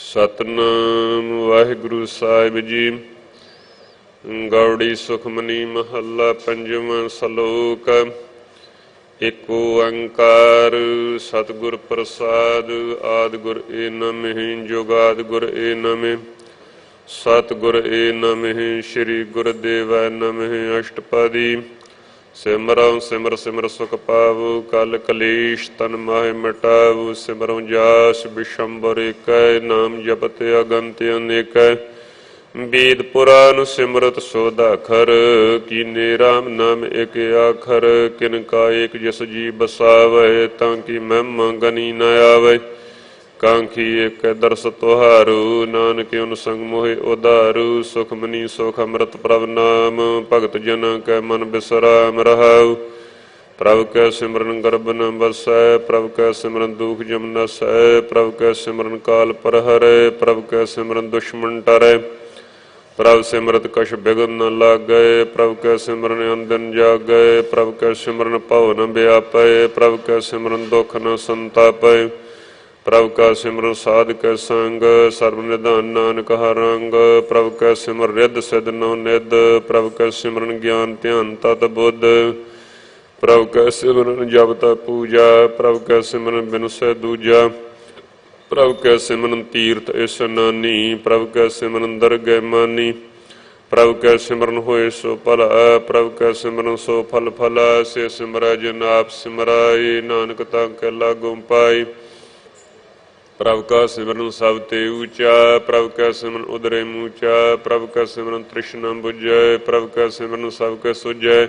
ਸਤਨਾਮ ਵਾਹਿਗੁਰੂ ਸਾਹਿਬ ਜੀ। ਗੌੜੀ ਸੁਖਮਨੀ ਮਹੱਲਾ ਪੰਜਵਾਂ। ਸ਼ਲੋਕ। ਏਕ ਓੰਕਾਰ ਸਤਿਗੁਰ ਪ੍ਰਸਾਦ। ਆਦਿ ਗੁਰ ਏ ਨਮਹਿ ਜੁਗਾਦਿ ਗੁਰ ਏ ਨਮਹਿ। ਸਤਿਗੁਰ ਏ ਨਮਹਿ ਸ੍ਰੀ ਗੁਰਦੇਵੈ ਨਮਹਿ। ਅਸ਼ਟਪਦੀ। ਸਿਮਰਉ ਸਿਮਰ ਸਿਮਰ ਸੁਖ ਪਾਵੋ। ਕਲ ਕਲੇਸ਼ ਤਨ ਮਾਹਿ ਮਿਟਾਵੋ। ਸਿਮਰਉ ਜਾਸ ਬਿਸ਼ੰਬਰ ਏਕੈ। ਨਾਮ ਜਪਤ ਅਗੰਤ ਅਨੇਕੈ। ਵੇਦ ਪੁਰਾਨ ਸਿਮਰਤ ਸੋਦਾਖਰ। ਕੀਨੇ ਰਾਮ ਨਾਮ ਇਕ ਆਖਰ। ਕਿਨ ਕਾ ਏਕ ਜਿਸ ਜੀ ਬਸਾਵੈ। ਤਾਂ ਕੀ ਮਹਿਮਾ ਗਨੀ ਨ ਆਵੈ। ਕਾਂਖੀ ਏਕ ਦਰਸ ਤੁਹਾਰੂ। ਨਾਨਕ ਉਨ ਸੰਗ ਮੋਹਿ ਉਧਾਰੂ। ਸੁਖਮਨੀ ਸੁਖ ਅੰਮ੍ਰਿਤ ਪ੍ਰਭ ਨਾਮ। ਭਗਤ ਜਨਾਂ ਕੈ ਮਨ ਬਿਸਰਾਮ ਰਹਾਉ। ਪ੍ਰਭ ਕੈ ਸਿਮਰਨ ਗਰਭ ਨ ਬਸੈ। ਪ੍ਰਭ ਕੈ ਸਿਮਰਨ ਦੁਖ ਜਮ ਨਸੈ। ਪ੍ਰਭ ਕੈ ਸਿਮਰਨ ਕਾਲ ਪਰ ਹਰੈ। ਪ੍ਰਭ ਕੈ ਸਿਮਰਨ ਦੁਸ਼ਮਨ ਟਰੈ। ਪ੍ਰਭ ਸਿਮਰਤ ਕਛ ਬਿਘਨ ਨ ਲਾਗੈ। ਪ੍ਰਭ ਕੈ ਸਿਮਰਨ ਅੰਦਨ ਜਾਗੈ। ਪ੍ਰਭ ਕੈ ਸਿਮਰਨ ਭਉ ਨ ਵਿਆਪੈ। ਪ੍ਰਭ ਕੈ ਸਿਮਰਨ ਦੁਖ ਨ ਸੰਤਾਪੈ। ਪ੍ਰਭ ਕਾ ਸਿਮਰਨ ਸਾਧ ਕੈ ਸੰਗ। ਸਰਬ ਨਿਧਾਨ ਨਾਨਕ ਹਰਿ ਰੰਗ। ਪ੍ਰਭ ਕੈ ਸਿਮਰ ਰਿੱਧ ਸਿਧ ਨਉ ਨਿਧ। ਪ੍ਰਭ ਕੈ ਸਿਮਰਨ ਗਿਆਨ ਧਿਆਨ ਤਤ ਬੁੱਧ। ਪ੍ਰਭ ਕੈ ਸਿਮਰਨ ਜਪ ਤਪ ਪੂਜਾ। ਪ੍ਰਭ ਕੈ ਸਿਮਰਨ ਬਿਨਸੈ ਦੂਜਾ। ਪ੍ਰਭ ਕੈ ਸਿਮਰਨ ਤੀਰਥ ਇਸਨਾਨੀ। ਪ੍ਰਭ ਕੈ ਸਿਮਰਨ ਦਰਗਹਿ ਮਾਨੀ। ਪ੍ਰਭ ਕੈ ਸਿਮਰਨ ਹੋਏ ਸੋ ਭਲਾ। ਪ੍ਰਭ ਕੈ ਸਿਮਰਨ ਸੋ ਫਲ ਫਲਾ। ਸੇ ਸਿਮਰੈ ਜਿਨ ਆਪ ਸਿਮਰਾਏ। ਨਾਨਕ ਤਾਂ ਕੈ ਲਾਗੋ ਪਾਈ। ਪ੍ਰਭ ਕਾ ਸਿਮਰਨ ਸਭ ਤੇ ਊਚਾ। ਪ੍ਰਭ ਕੈ ਸਿਮਰਨ ਉਦਰੇ ਮੂਚਾ। ਪ੍ਰਭ ਕੈ ਸਿਮਰਨ ਤ੍ਰਿਸ਼ਨਾ ਬੁਝੈ। ਪ੍ਰਭ ਕੈ ਸਿਮਰਨ ਸਭ ਕੈ ਸੁਝੈ।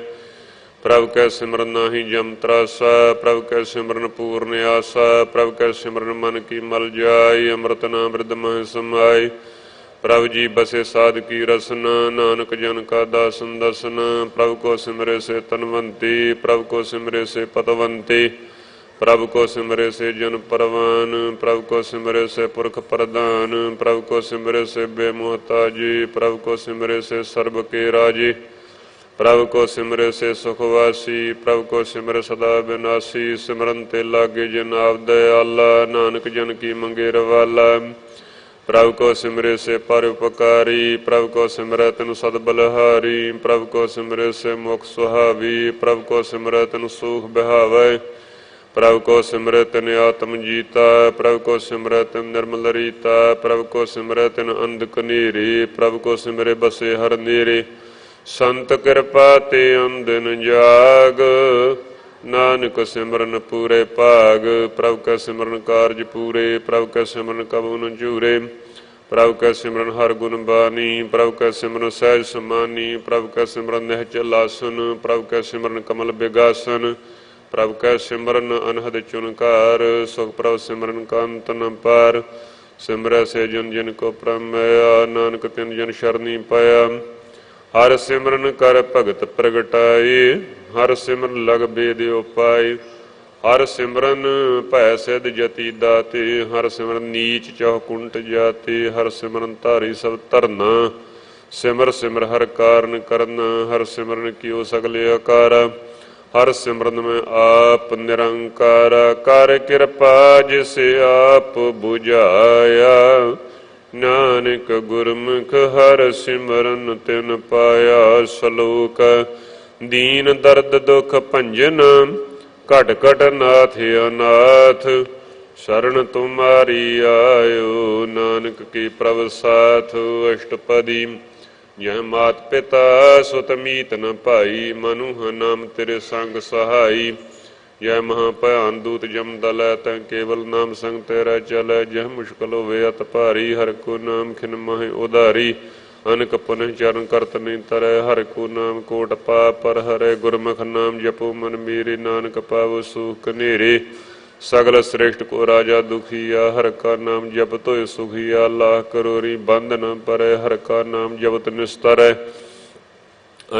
ਪ੍ਰਭ ਕੈ ਸਿਮਰਨ ਨਾਹੀ ਜਮ ਤਰਾਸਾ। ਪ੍ਰਭ ਕੈ ਸਿਮਰਨ ਪੂਰਨ ਆਸਾ। ਪ੍ਰਭ ਕੈ ਸਿਮਰਨ ਮਨ ਕੀ ਮਲ ਜਾਇ। ਅੰਮ੍ਰਿਤ ਨਾਮ ਬਿਰਧ ਮਹਿ ਸਮਾਇ। ਪ੍ਰਭ ਜੀ ਬਸੇ ਸਾਧ ਕੀ ਰਸਨਾ। ਨਾਨਕ ਜਨ ਕਾ ਦਾਸਨ ਦਸਨ। ਪ੍ਰਭ ਕੋ ਸਿਮਰੇ ਸੇ ਤਨਵੰਤੀ। ਪ੍ਰਭ ਕੋ ਸਿਮਰੇ ਸੇ ਪਤਵੰਤੀ। ਪ੍ਰਭ ਕੋ ਸਿਮਰੇ ਸੇ ਜਨ ਪਰਵਾਨ। ਪ੍ਰਭ ਕੋ ਸਿਮਰੇ ਸੇ ਪੁਰਖ ਪ੍ਰਧਾਨ। ਪ੍ਰਭ ਕੋ ਸਿਮਰੇ ਸੇ ਬੇਮੁਹਤਾਜੀ। ਪ੍ਰਭ ਕੋ ਸਿਮਰੇ ਸੇ ਸਰਬ ਕੇ ਰਾਜੀ। ਪ੍ਰਭ ਕੋ ਸਿਮਰੇ ਸੇ ਸੁਖਵਾਸੀ। ਪ੍ਰਭ ਕੋ ਸਿਮਰੇ ਸਦਾ ਬਿਨਾਸੀ। ਸਿਮਰਨ ਤੇ ਲਾਗੇ ਜਿਨ ਆਪ ਦਇਆਲਾ। ਨਾਨਕ ਜਨ ਕੀ ਮੰਗੇ ਰਵਾਲਾ। ਪ੍ਰਭ ਕੋ ਸਿਮਰੇ ਸੇ ਪਰ ਉਪਕਾਰੀ। ਪ੍ਰਭ ਕੋ ਸਿਮਰੈ ਤੈਨੂੰ ਸਦ ਬਲਹਾਰੀ। ਪ੍ਰਭ ਕੋ ਸਿਮਰੇ ਸੇ ਮੁਖ ਸੁਹਾਵੀ। ਪ੍ਰਭ ਕੋ ਸਿਮਰੈ ਤੈਨੂੰ ਸੂਖ ਬਿਹਾਵੈ। ਪ੍ਰਭ ਕੋ ਸਿਮਰੈ ਤਿਨ ਆਤਮ ਜੀਤਾ। ਪ੍ਰਭ ਕੋ ਸਿਮਰੈ ਤਿਨ ਨਿਰਮਲ ਰੀਤਾ। ਪ੍ਰਭ ਕੋ ਸਿਮਰੈ ਤਿਨ ਅੰਧਕ ਨੀਰੀ। ਪ੍ਰਭ ਕੋ ਸਿਮਰੇ ਬਸੇ ਹਰ ਨੇਰੇ। ਸੰਤ ਕਿਰਪਾ ਤੇ ਅੰਦਿਨ ਜਾਗ। ਨਾਨਕ ਸਿਮਰਨ ਪੂਰੇ ਭਾਗ। ਪ੍ਰਭ ਕੈ ਸਿਮਰਨ ਕਾਰਜ ਪੂਰੇ। ਪ੍ਰਭ ਕੈ ਸਿਮਰਨ ਕਬਹੁ ਨ ਝੂਰੇ। ਪ੍ਰਭ ਕੈ ਸਿਮਰਨ ਹਰ ਗੁਣ ਬਾਣੀ। ਪ੍ਰਭ ਕੈ ਸਿਮਰਨ ਸਹਿਜ ਸਮਾਨੀ। ਪ੍ਰਭ ਕੈ ਸਿਮਰਨ ਨਿਹਚਲ ਆਸਨ। ਪ੍ਰਭ ਕੈ ਸਿਮਰਨ ਕਮਲ ਬਿਗਾਸਨ। ਪ੍ਰਭ ਕੈ ਸਿਮਰਨ ਅਨਹਦ ਚੁਨਕਾਰ। ਸੁਖ ਪ੍ਰਭ ਸਿਮਰਨ ਕਾ ਅੰਤ ਨ ਪਾਰ। ਸਿਮਰੈ ਸੇ ਜਨ ਜਿਨ ਕੋ ਪ੍ਰਮੇਯ। ਨਾਨਕ ਤਿਨ ਜਨ ਸ਼ਰਨੀ ਪਾਇਆ। ਹਰ ਸਿਮਰਨ ਕਰ ਭਗਤ ਪ੍ਰਗਟਾਏ। ਹਰ ਸਿਮਰਨ ਲਗ ਬੇਦ ਉਪਾਏ। ਹਰ ਸਿਮਰਨ ਭੈ ਸਿਧ ਜਤੀ ਦਾਤੇ। ਹਰ ਸਿਮਰਨ ਨੀਚ ਚਹੁ ਕੁੰਟ ਜਾਤੇ। ਹਰ ਸਿਮਰਨ ਧਾਰੀ ਸਭ ਧਰਨਾ। ਸਿਮਰ ਸਿਮਰ ਹਰ ਕਾਰਨ ਕਰਨਾ। ਹਰ ਸਿਮਰਨ ਕੀਓ ਸਗਲੇ ਆਕਾਰਾ। ਹਰ ਸਿਮਰਨ ਮੈਂ ਆਪ ਨਿਰੰਕਾਰਾ। ਕਰ ਕਿਰਪਾ ਜਿਸ ਆਪ ਬੁਝਾਇਆ। ਨਾਨਕ ਗੁਰਮੁਖ ਹਰ ਸਿਮਰਨ ਤਿਨ ਪਾਇਆ। ਸ਼ਲੋਕ। ਦੀਨ ਦਰਦ ਦੁਖ ਭੰਜਨ। ਘਟ ਘਟ ਨਾਥ ਅਨਾਥ। ਸ਼ਰਨ ਤੁਮਾਰੀ ਆਇਓ। ਨਾਨਕ ਕੀ ਪ੍ਰਭ ਸਾਥ। ਅਸ਼ਟਪਦੀ। ਜਹ ਮਾਤ ਪਿਤਾ ਸੁਤ ਮੀਤ ਨ ਭਾਈ। ਮਨੁ ਨਾਮ ਤੇਰੇ ਸੰਗ ਸਹਾਈ। ਜੈ ਮਹਾ ਭਿਆਨ ਦੂਤ ਜਮ ਦਲੈ। ਤੈ ਕੇਵਲ ਨਾਮ ਸੰਗ ਤੇਰਾ ਚਲੈ। ਜਹ ਮੁਸ਼ਕਲ ਹੋਵੇ ਅਤ ਭਾਰੀ। ਹਰਿ ਕੋ ਨਾਮ ਖਿਨ ਮਹਿ ਉਧਾਰੀ। ਅਨਕ ਪੁਨਿ ਚਰਨ ਕਰਤ ਨਹੀਂ ਤਰੈ। ਹਰਿ ਕੋ ਨਾਮ ਕੋਟ ਪਾਪ ਪਰ ਹਰੈ। ਗੁਰਮੁਖ ਨਾਮ ਜਪੋ ਮਨ ਮੀਰੇ। ਨਾਨਕ ਪਾਵੋ ਸੁਖ ਕਨੇਰੇ। ਸਗਲ ਸ੍ਰੇਸ਼ਟ ਕੋ ਰਾਜਾ ਦੁਖੀਆ। ਹਰਿ ਕਾ ਨਾਮ ਜਪਤ ਹੋਏ ਸੁਖੀਆ। ਲਾਖ ਕਰੋੜੀ ਬੰਧ ਨ ਪਰੈ। ਹਰਿ ਕਾ ਨਾਮ ਜਪਤ ਨਿਸਤਰੈ।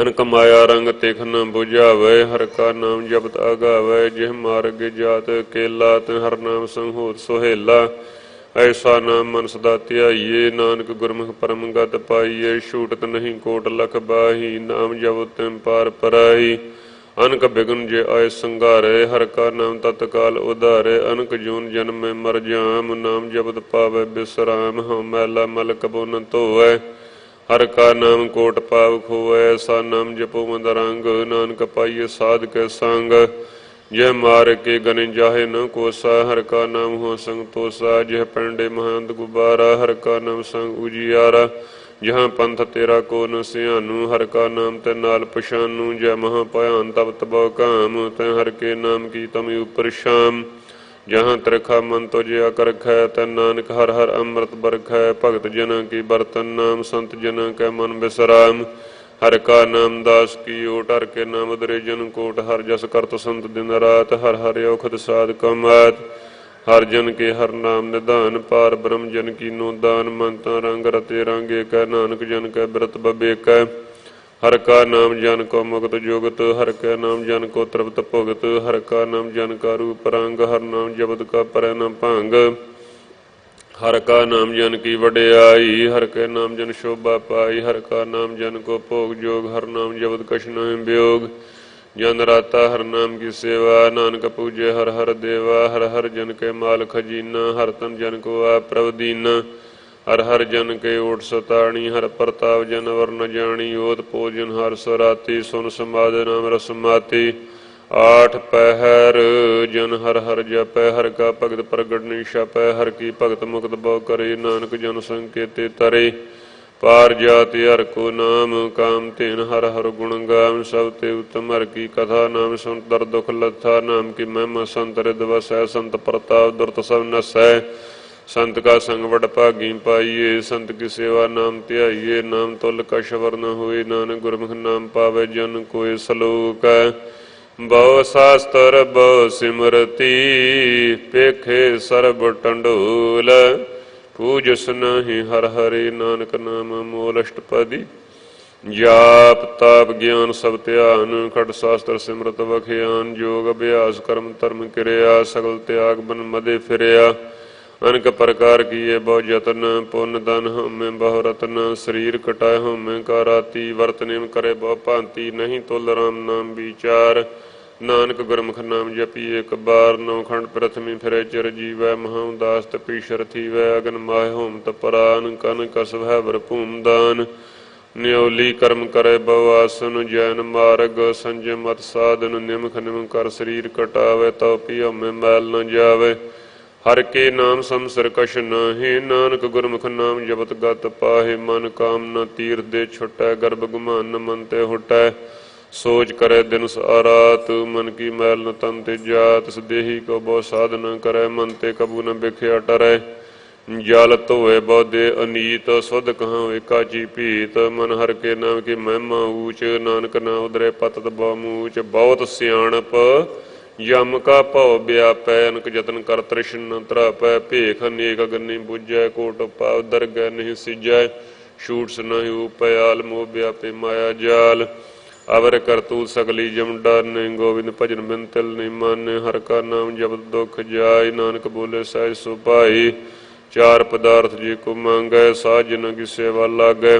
ਅਨਕ ਮਾਇਆ ਰੰਗ ਤਿਖ ਨ ਬੁਝਾਵੈ। ਹਰਿ ਕਾ ਨਾਮ ਜਪਤ ਆਗਾਵੈ। ਜਿਹ ਮਾਰਗ ਜਾਤ ਕੇਲਾ। ਤਿਨ ਹਰਿ ਨਾਮ ਸੰਗ ਹੋਤ ਸੁਹੇਲਾ। ਐਸਾ ਨਾਮ ਮਨ ਸਦਾ ਧਿਆਈਏ। ਨਾਨਕ ਗੁਰਮੁਖ ਪਰਮ ਗਤ ਪਾਈਏ। ਛੂਟਤ ਨਹੀਂ ਕੋਟ ਲਖ ਬਾਹੀ। ਨਾਮ ਜਪਤ ਤਿਨ ਪਾਰ ਪਰਾਈ। अनक बिघन जे आय संघारे, हर का नाम तत्काल उधारे। अनक जून जन्म में मर जाम, नाम जपत पावे बिसराम। हम मैला मल कबो न धोवै, हर का नाम कोट पाव खोवै। ऐसा नाम जपो मदरंग, नानक पाइये साध के संग। यह मार के गने जाहे न कोसा, हर का नाम हो संग तोसा। यह पेंडे महंत गुबारा, हर का नाम संग उजियारा। जहाँ पंथ तेरा को न सियानू, हर का नाम ते नाल पछानू। जय महाभयान तब तबो काम, तै हर के नाम की तम ऊपर शाम। जहाँ त्रिखा मन तो जया कर खै, तै नानक हर हर अमृत बरखै। भगत जना की बर्तन नाम, संत जना कै मन विश्राम। हर का नाम दास की ओट, हर के नाम उदरे जन कोट। हर जस करत संत दिन रात, हर हर औखद साध कमात। हर जन के हर नाम निधान, पार ब्रह्म जन की नो दान। मनता रंग रते रंगे कै, नानक जन कै व्रत बबेकै। हर का नाम जन को मुक्त जुगत, हर का नाम जन को तृप्त भुगत। हर का नाम जन का रूप रंग, हर नाम जपत का परै न भंग। हर का नाम जन की वड्याई, हर के नाम जन शोभा पाई। हर का नाम जन को भोग जोग, हर नाम जपत कछ नहीं वियोग। जन राता हर नाम की सेवा, नानक पूजे हर हर देवा। हर हर जन के माल खजीना, हर तन जन को आप प्रभ दीना। हर हर जन के ओट सताणी, हर प्रताप जन वर न जानी। ओत भोजन हर सराती, सुन समाद नाम रसमाती। आठ पहर जन हर हर जपै, हर का भगत प्रगट नहीं छपै। हर की भगत मुक्त बहु करे, नानक जन संकेते तरे। पार जाति हर को नाम, काम तेन हर हर गुण गाम। सब ते उत्तम हर की कथा, नाम सुन दर दुख लथा। नाम की महिमा संत रिद वसै, संत प्रताप दुरत सब नसै। संत का संग वड भागी पाइये, संत की सेवा नाम ध्याइये। नाम तुल कछ वर न होए, नानक गुरमुख नाम पावे जन कोय। सलोक बहु शास्त्र बहु सिमरती, पेखे सर्ब टंडोल। पूजस नहीं हर हरे, नानक नाम मूल अष्टपदी। जाप ताप ज्ञान सब ध्यान, खट शास्त्र सिमरत बखियान। जोग अभ्यास कर्म धर्म क्रिया, सगल त्याग बन मदे फिरया। अनेक प्रकार किए बहु जतन, पुण्य धन हमें बहु रतन। शरीर कटाए हमें का राती, वर्त नेम करे बहु भांति। नहीं तुल राम नाम विचार, नानक गुरमुख नाम जपी एक बार। नौ खंड प्रथमी फिरे चिर जीवै, महा उदास तपीशर थीवै। अगन माह होम तपरान, कन कसभ भर भूम दान। न्योली कर्म करे बहु आसन, जैन मार्ग संजम मत साधन। निमख निम कर शरीर कटावे, तव पियो में मैल न जावे। हर के नाम समसर कछ नाहि, नानक गुरमुख नाम जपत गत पाहि। मन काम न तीर दे छुटै, गर्भ गुमान न मन ते हुटै। सोच करे दिन सारात, मन की मैल न तन ते जात। देही को बहु साध न करे, मन ते कबू न बिख्या टरै। जल धोए बहु दे अनीत, सुध कहाँ एकाची भीत। मन हर के नाम की महिमा ऊच, नानक नाम उदरे पतत बहु मूच। बहुत सियाणप यम का भव व्यापै, अनक जतन कर तृष्ण न त्रापै। भेख अनेक अगनि बुझै, कोट पाव दरगह नहीं सिजै। छूट नहीं उपयाल, मोह व्यापे माया जाल। अवर करतूत सगली जम डारने, गोविंद भजन बिन तिल नहीं माने। हर का नाम जपत दुख जाय, नानक बोले सहज सुभाई। चार पदार्थ जे को मांगै, साध जन की सेवा लागै।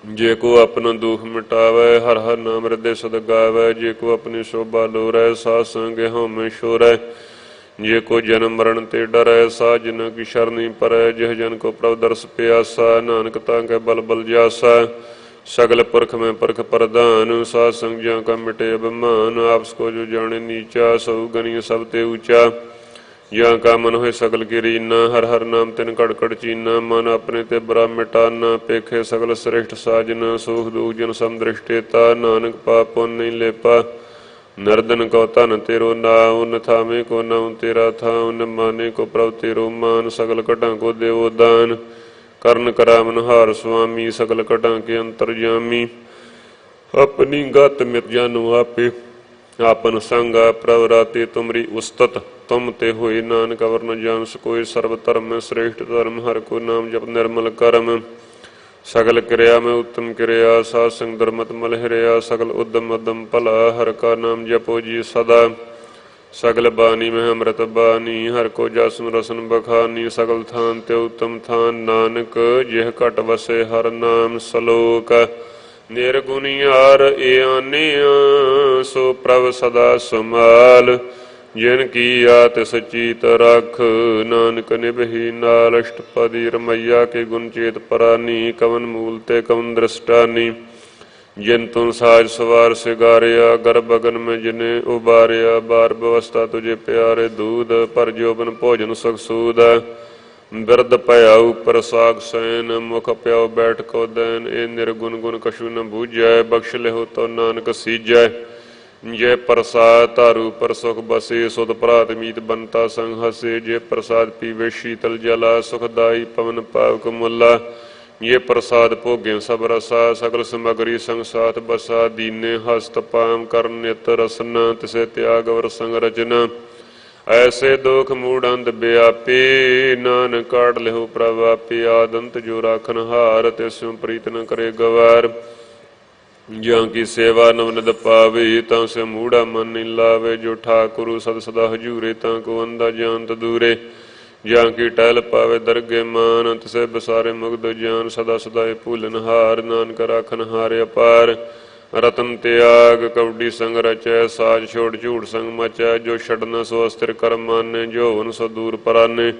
जे को अपना दुख मिटावै, हर हर नाम हृदय सद गावै। जे को अपनी शोभा लोरै, साध संग हमें शोरै। जे को जन्म मरण ते डरै, साध जन की शरणी परै। जिह जन को प्रभ दर्श प्यासा, नानक तांकै बल बल जासा। सगल पुरख में पुरख प्रधान, साध संग ज्यां का मिटे अभिमान। आपस को जो जाने नीचा, सऊ गनीय सब ते ऊंचा। ज्यां का मन होए सकल की रीना, हर हर नाम तिन कड़ कड़ चीना। मन अपने ते बुरा मिटाना, पेखे सगल श्रेष्ठ साजना। सुख दुख जन सम दृष्टेता, नानक पाप पुण्य नहीं लेपा। नरदन को धन तेरो नाउ, न थामे को नाउ तेरा थाउ। न माने को प्रभ तेरो मान, सकल कटा को देवो दान। कर्ण करावन हार स्वामी, सकल कटा के अंतर्यामी। अपनी गत मित जानु आपे, आपन संगा प्रभ राते तुमरी उस्तत। तुम ते होए नानक अवर न जान सकोए। सर्व धर्म में श्रेष्ठ धर्म, हर को नाम जप निर्मल कर्म। सगल क्रिया में उत्तम क्रिया, साध संग धर्मत मल हिरया। सकल उद्यम उद्यम भला, हर का नाम जपो जी सदा। सगल बानी में अमृत बानी, हर को जासुन रसन बखानी। सगल थान ते उत्तम थान, नानक जिह घट वसे हर नाम। सलोक ਨਿਰਗੁਣਿਆਰ ਏਆਨਿਆ ਸੋ ਪ੍ਰਭ ਸਦਾ ਸਮਾਲ। ਜਿਨ ਕੀ ਆਤ ਸਚੀਤ ਰਖ ਨਾਨਕ ਨਿਭੀ ਨਾਲ। ਅਸ਼ਟਪਦੀ ਰਮਈਆ ਕੇ ਗੁਣ ਚੇਤ ਪਰਾਨੀ ਕਵਨ ਮੂਲ ਤੇ ਕਵਨ ਦ੍ਰਿਸ਼ਟਾਨੀ। ਜਿਨ ਤੁਨ ਸਾਜ ਸਵਾਰ ਸਿਗਾਰਿਆ ਗਰਭ ਅਗਨ ਮੈਂ ਜਿਨੇ ਉਬਾਰਿਆ। ਬਾਰ ਬਵਸਥਾ ਤੁਝੇ ਪਿਆਰੇ ਦੂਧ ਪਰ ਜੋਬਨ ਭੋਜਨ ਸੁਖ ਸੂਦ। ਬਿਰਧ ਭਇਆ ਉਪਰ ਸਾਗ ਸੈਨ ਮੁਖ ਪਿਆਉ ਬੈਠ ਕੋ ਦੈਨ। ਇਹ ਨਿਰਗੁਣ ਗੁਣ ਕਛੂ ਨ ਬੂਝੈ ਬਖਸ਼ ਲਿਹੁ ਤੋ ਨਾਨਕ ਸੀਜੈ। ਜੇ ਪ੍ਰਸਾਦ ਧਾਰੂ ਪਰ ਸੁਖ ਬਸੇ ਸੁਧ ਭਰਾਤ ਮੀਤ ਬੰਤਾ ਸੰਗ ਹਸੇ। ਜੇ ਪ੍ਰਸਾਦ ਪੀਵੇ ਸ਼ੀਤਲ ਜਲਾ ਸੁਖਦਾਈ ਪਵਨ ਪਾਵਕ ਮੁੱਲਾ। ਇਹ ਪ੍ਰਸਾਦ ਭੋਗੇ ਸਭ ਰਸਾ ਸਗਲ ਸਮਗਰੀ ਸੰਗ ਸਾਥ ਬਸਾ। ਦੀਨੇ ਹਸਤ ਪਾਮ ਕਰਨ ਨਿਤ ਰਸਨਾ ਤਿਸੇ ਤਿਆਗ ਵਰ ਸੰਗ ਰਚਨਾ। ਐਸੇ ਦੁਖ ਮੂੜ ਅੰਧ ਵਿਆਪੀ ਨਾਨਕ ਕਾਢ ਲਿਹੁ ਪ੍ਰਭ ਆਪੇ। ਆਦੰਤ ਜੋ ਰਾਖਨ ਹਾਰ ਤਿਸਿਉ ਪ੍ਰੀਤ ਨ ਕਰੇ ਗਵਾਰ। ਜਾਂ ਕੀ ਸੇਵਾ ਨਵਨਿਦ ਪਾਵੇ ਤਾਂ ਸੇ ਮੂੜਾ ਮਨ ਨਹੀਂ ਲਾਵੇ। ਜੋ ਠਾਕੁਰ ਸਦ ਸਦਾ ਹਜੂਰੇ ਤਾਂ ਕੋ ਅੰਧਾ ਜਾਨਤ ਦੂਰੇ। ਜਾਂ ਕੀ ਟਹਿਲ ਪਾਵੇ ਦਰਗੇ ਮਾਨ ਤਿਸੇ ਬਸਾਰੇ ਮੁਗਧ ਜਾਨ। ਸਦਾ ਸਦਾਏ ਭੂਲਨ ਹਾਰ ਨਾਨਕ ਰਾਖਨ ਹਾਰ ਅਪਾਰ। ਰਤਨ ਤਿਆਗ ਕਉਡੀ ਸੰਗ ਰਚੈ ਸਾਜ ਛੋੜ ਝੂਠ ਸੰਗ ਮਚੈ। ਜੋ ਛੱਡਨਾ ਸੋ ਅਸਥਿਰ ਕਰਮ ਮਾਨੇ ਜੋ ਹੁਨ ਸੋ ਦੂਰ ਪਰਾਨੇ।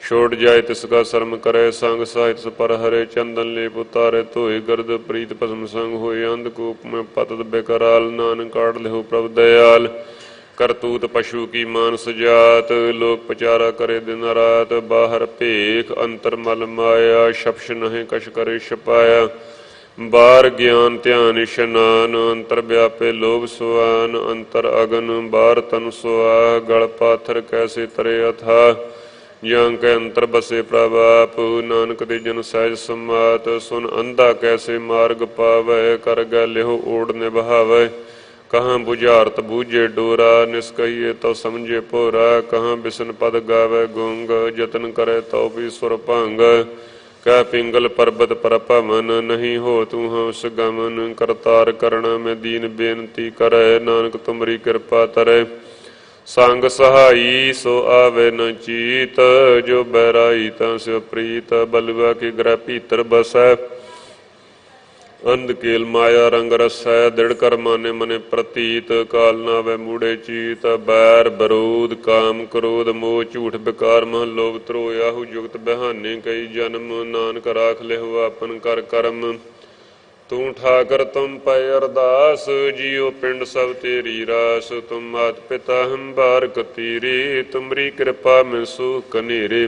ਛੋੜ ਜਾਏ ਤਿਸ ਕਾ ਸ਼ਰਮ ਕਰੇ ਸੰਗ ਸਾਹਿਤ ਪਰ ਹਰੇ। ਚੰਦਨ ਲੇਪ ਉਤਾਰੇ ਧੋਏ ਗਰਦ ਪ੍ਰੀਤ ਭਸਮ ਸੰਗ ਹੋਏ। ਅੰਧਕੂਪ ਮੈਂ ਪਤਤ ਬੇਕਰਾਲ ਨਾਨਕ ਕਾਢ ਲਿਹੁ ਪ੍ਰਭ ਦਇਆਲ। ਕਰਤੂਤ ਪਸ਼ੂ ਕੀ ਮਾਨਸ ਜਾਤ ਲੋਕ ਪਚਾਰਾ ਕਰੇ ਦਿਨ ਰਾਤ। ਬਾਹਰ ਭੇਖ ਅੰਤਰ ਮਲ ਮਾਇਆ ਛਪਛ ਨਹਿ ਕਛ ਕਰੇ ਛਪਾਇਆ। ਬਾਹਰ ਗਿਆਨ ਧਿਆਨ ਇਸ਼ਨਾਨ ਅੰਤਰ ਵਿਆਪੇ ਲੋਭ ਸੁਆਨ। ਅੰਤਰ ਅਗਨ ਬਾਹਰ ਤਨ ਸੁਆ ਗਲ ਪਾਥਰ ਕੈਸੇ ਤਰੇ ਅਥਾ। ਜਾਂ ਕੈ ਅੰਤਰ ਬਸੇ ਪ੍ਰਭ ਆਪ ਨਾਨਕ ਦੇ ਜਨ ਸਹਿਜ ਸਮਾਤ। ਸੁਨ ਅੰਧਾ ਕੈਸੇ ਮਾਰਗ ਪਾਵੈ ਕਰ ਗੈ ਲਿਹੁ ਓੜ ਨਿਭਾਵੈ। ਕਹਾਂ ਬੁਝਾਰਤ ਬੂਝੇ ਡੋਰਾ ਨਿਸਕਹੀਏ ਤਉ ਸਮਝੇ ਭੋਰਾ। ਕਹਾਂ ਬਿਸਨ ਪਦ ਗਾਵੈ ਗੁੰਗ ਜਤਨ ਕਰੇ ਤਉ ਵੀ ਸੁਰ ਭੰਗ। ਕਹਿ ਪਿੰਗਲ ਪਰਬਤ ਪਰ ਭਵਨ ਨਹੀਂ ਹੋ ਤੂੰ ਹੰਸ ਗਮਨ। ਕਰਤਾਰ ਕਰਣਾ ਮੈਂ ਦੀਨ ਬੇਨਤੀ ਕਰੈ ਨਾਨਕ ਤੁਮਰੀ ਕਿਰਪਾ ਤਰੈ। ਸੰਗ ਸਹਾਈ ਸੋ ਆਵੇ ਨ ਚੀਤ ਜੋ ਬਹਿਰਾਈ ਤਾਂ ਸਿਉ ਪ੍ਰੀਤ। ਬਲਵਾ ਕੇ ਗ੍ਰਹਿ ਭੀਤਰ ਬਸੈ ਅੰਧ ਕੇਲ ਮਾਇਆ ਰੰਗ ਰਸੈ। ਦ੍ਰਿੜ ਕਰ ਮਾਨੇ ਮਨੇ ਪ੍ਰਤੀਤ ਕਾਲ ਨਾ ਵੈ ਮੂੜੇ ਚੀਤ। ਬੈਰ ਬਰੋਧ ਕਾਮ ਕ੍ਰੋਧ ਮੋਹ ਝੂਠ ਬਿਕਾਰ ਮਹ ਲੋਭ ਧਰੋ। ਆਹੂ ਜੁਗਤ ਬਹਾਨੇ ਕਈ ਜਨਮ ਨਾਨਕ ਰਾਖ ਲਿਹੁ ਆਪਨ ਕਰ ਕਰਮ। ਤੂੰ ਠਾਕਰ ਤੁਮ ਪੈ ਅਰਦਾਸ ਜੀਉ ਪਿੰਡ ਸਭ ਤੇਰੀ ਰਾਸ। ਤੁਮ ਮਾਤ ਪਿਤਾ ਹਮ ਬਾਰਕ ਤੀਰੇ ਤੁਮਰੀ ਕਿਰਪਾ ਮੈਂ ਸੁਖ ਕਨੇਰੇ।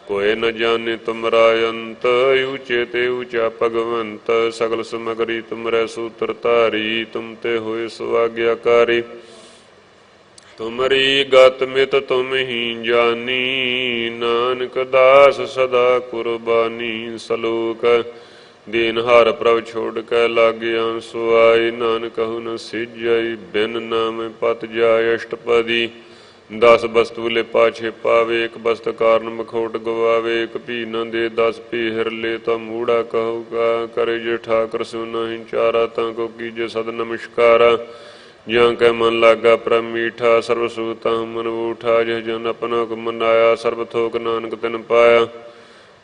ਕੋਇ ਨ ਜਾਣੇ ਤੁਮਰਾ ਅੰਤ ਊਚੇ ਤੇ ਊਚਾ ਭਗਵੰਤ। ਸਗਲ ਸਮਗਰੀ ਤੁਮਰੇ ਸੂਤਰ ਧਾਰੀ ਤੁਮ ਤੇ ਹੋਏ ਸੋ ਆਗਿਆਕਾਰੀ। ਤੁਮਰੀ ਗਤ ਮਿਤ ਤੁਮ ਹੀ ਜਾਨੀ ਨਾਨਕ ਦਾਸ ਸਦਾ ਕੁਰਬਾਨੀ। ਸਲੋਕ ਦੀਨ ਹਾਰ ਪ੍ਰਭ ਛੋੜ ਕੇ ਲਾਗਿਆ ਸੁਆਈ। ਨਾਨਕ ਕਹੂ ਨ ਸਿਜਈ ਬਿਨ ਨਾਮ ਪਤ ਜਾਏ। ਅਸ਼ਟਪਦੀ 10 ਬਸਤੂ ਲੈ ਪਾਛੇ ਪਾਵੇ। ਇੱਕ ਬਸਤ ਕਾਰਨ ਮਖੋਟ ਗਵਾਵੇ। ਇੱਕ ਭੀ ਨ ਦੇ 10 ਭੀ ਹਿਰ ਲੈ ਤਾਂ ਮੂੜਾ ਕਹੂਗਾ। ਕਰੇ ਜੇ ਠਾਕਰ ਸਿਉ ਨਹੀਂ ਚਾਰਾ ਤਾਂ ਕੋ ਕੀਜੇ ਸਦ ਨਮਸਕਾਰਾ। ਜਾਂ ਕੈ ਮਨ ਲਾਗਾ ਪ੍ਰਭ ਮੀਠਾ ਸਰਬ ਸੂਤਾ ਮਨ ਊਠਾ। ਜਿਹ ਜਨ ਆਪਣਾ ਹੁਕਮ ਮਨਾਇਆ ਸਰਬ ਥੋਕ ਨਾਨਕ ਤਿਨ ਪਾਇਆ।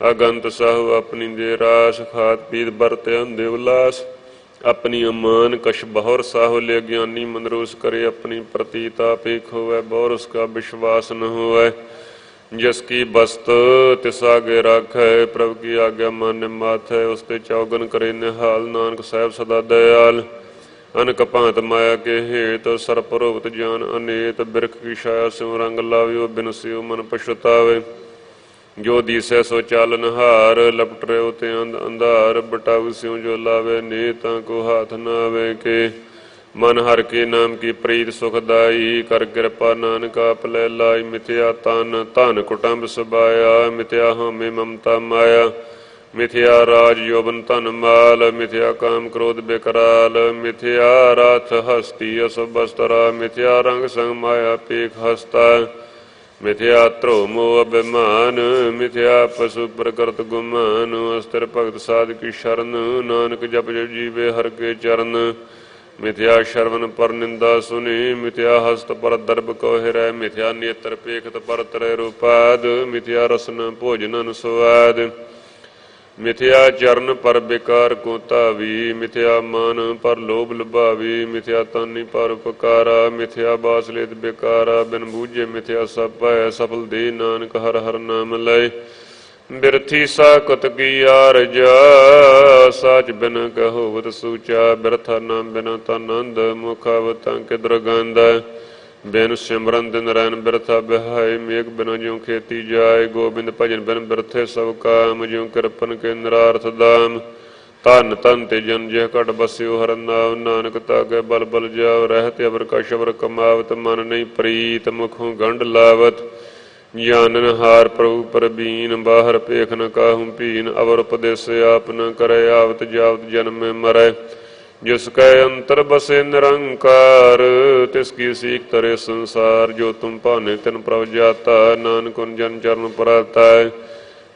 ਅਗੰਤ ਸਾਹੂ ਆਪਣੀ ਦੇ ਰਾਸ ਖਾਤ ਪੀਤ ਵਰਤਿ ਅੰਧੇ ਉਲਾਸ। ਆਪਣੀ ਅਮਾਨ ਕਛ ਬਹੁਰ ਸਾਹੋ ਲਿ ਗਿਆਨੀ ਮਨਰੂਸ ਕਰੇ। ਆਪਣੀ ਪ੍ਰਤੀਤ ਆਪੇ ਖੋਵੈ ਬਹੁਰ ਉਸਕਾ ਵਿਸ਼ਵਾਸ ਨ ਹੋਵੈ। ਜਿਸ ਕੀ ਬਸਤ ਤਿਸ ਆਗੇ ਰਾਖੈ ਪ੍ਰਭ ਕੀ ਆਗਿਆ ਮਾਨਿ ਮਾਥੈ। ਉਸ ਤੇ ਚੌਗਨ ਕਰੇ ਨਿਹਾਲ ਨਾਨਕ ਸਾਹਿਬ ਸਦਾ ਦਇਆਲ। ਅਨਕ ਭਾਂਤ ਮਾਇਆ ਕੇ ਹੇਤ ਸਰਪ ਰੋਗਤ ਜਾਨ ਅਨੇਤ। ਬਿਰਖ ਕੀ ਛਾਇਆ ਸਿਉ ਰੰਗ ਲਾਵਿਓ ਬਿਨ ਸਿਉ ਮਨ ਪਛਤਾਵੇ। ਜੋ ਦੀਸੈ ਸੋ ਚਾਲਨ ਹਾਰ ਲਪਟ ਰਿਓ ਤੇ ਅੰਧਾਰ। ਬਟਾਉ ਸਿਉ ਜੋ ਲਾਵੇ ਨੇ ਤਾਂ ਕੋ ਹਾਥ ਨ ਆਵੇ ਕੇ। ਮਨ ਹਰ ਕੇ ਨਾਮ ਕੀ ਪ੍ਰੀਤ ਸੁਖਦਾਈ। ਕਰ ਕਿਰਪਾ ਨਾਨਕ ਆਪ ਲੈ ਲਾਈ। ਮਿਥਿਆ ਤਨ ਧਨ ਕੁਟੰਬ ਸਬਾਇਆ। ਮਿਥਿਆ ਹਉਮੈ ਮਮਤਾ ਮਾਇਆ। ਮਿਥਿਆ ਰਾਜ ਯੋਬਨ ਧਨ ਮਾਲ। ਮਿਥਿਆ ਕਾਮ ਕ੍ਰੋਧ ਬੇਕਰਾਲ। ਮਿਥਿਆ ਰਥ ਹਸਤੀ ਅਸੁ ਬਸਤਰਾ। ਮਿਥਿਆ ਰੰਗ ਸੰਗ ਮਾਇਆ ਪੇਖ ਹਸਤਾ। ਮਿਥਿਆ ਧਰੋ ਮੋਹ ਅਭਿਮਾਨ। ਮਿਥਿਆ ਪਸ਼ੂ ਪ੍ਰਕਰਤ ਗੁਮਾਨ। ਅਸਥਿਰ ਭਗਤ ਸਾਧ ਕੀ ਸ਼ਰਨ ਨਾਨਕ ਜਪ ਜਪ ਜੀਵੇ ਹਰ ਕੇ ਚਰਨ। ਮਿਥਿਆ ਸ਼ਰਵਨ ਪਰ ਨਿੰਦਾ ਸੁਨੀ। ਮਿਥਿਆ ਹਸਤ ਪਰ ਦਰਬ ਕੋ ਹਿਰੈ। ਮਿਥਿਆ ਨੇਤਰ ਪੇਖਤ ਪਰ ਤਰੇ ਰੂਪਾਦ। ਮਿਥਿਆ ਰਸਨ ਭੋਜਨਨ ਸੁਆਦ। ਮਿਥਿਆ ਚਰਨ ਪਰ ਬੇਕਾਰ ਕੋ ਧਾਵੀ, ਮਿਥਿਆ ਮਨ ਪਰ ਲੋਭ ਲੁਭਾਵੀ, ਮਿਥਿਆ ਤਾਨੀ ਪਰ ਉਪਕਾਰਾ, ਮਿਥਿਆ ਬਾਸਲੇਤ ਬੇਕਾਰਾ, ਬਿਨ ਬੂਝੇ ਮਿਥਿਆ ਸਭ ਭੈ, ਸਫਲ ਦੇ ਨਾਨਕ ਹਰ ਹਰ ਨਾਮ ਲਏ। ਬਿਰਥੀ ਸਾਕਤ ਕੀ ਆਰਜਾ, ਸਾਚ ਬਿਨ ਕਹੋਵਤ ਸੂਚਾ, ਬਿਰਥਾ ਨਾਮ ਬਿਨ ਤਨੰਦ, ਮੁਖਾਵਤਾਂ ਕਿ ਦੁਰਗੰਧ। ਬਿਨ ਸਿਮਰਨ ਦਿਨ ਰੈਨ ਬਿਰਥਾ ਬਿਹਾਏ, ਮੇਘ ਬਿਨ ਜਿਉ ਖੇਤੀ ਜਾਏ, ਗੋਬਿੰਦ ਭਜਨ ਬਿਨ ਬਿਰਥੇ ਸਭ ਕਾਮ, ਜਿਉ ਕਿਰਪਨ ਕੇ ਨਿਰਾਰਥ ਦਾਮ। ਧਨ ਧਨ ਤੇ ਜਨ ਜਿਹ ਘਟ ਬਸਿਓ ਹਰ ਨਾਮ, ਨਾਨਕ ਤਾਕੇ ਬਲ ਬਲ ਜਾਵ, ਰਹਿਤ ਅਵਰ ਕਛ ਅਵਰ ਕਮਾਵਤ, ਮਨ ਨਹੀਂ ਪ੍ਰੀਤ ਮੁਖੋਂ ਗੰਢ ਲਾਵਤ। ਜਾਨਨ ਹਾਰ ਪ੍ਰਭੂ ਪਰਬੀਨ, ਬਾਹਰ ਭੇਖ ਨ ਕਾਹੂ ਭੀਨ, ਅਵਰ ਉਪਦੇਸ ਆਪ ਨ ਕਰੇ, ਆਵਤ ਜਾਵਤ ਜਨਮੇ ਮਰੈ। ਜਿਸ ਕੈ ਅੰਤਰ ਬਸੇ ਨਿਰੰਕਾਰ, ਤਿਸ ਕੀ ਸੀਖ ਤਰੇ ਸੰਸਾਰ, ਜੋ ਤੁਮ ਭਾਨੇ ਤਿਨ ਪ੍ਰਭ ਜਾਤਾ, ਨਾਨਕ ਹੁਨ ਜਨ ਚਰਨ ਪਰਾਤਾ।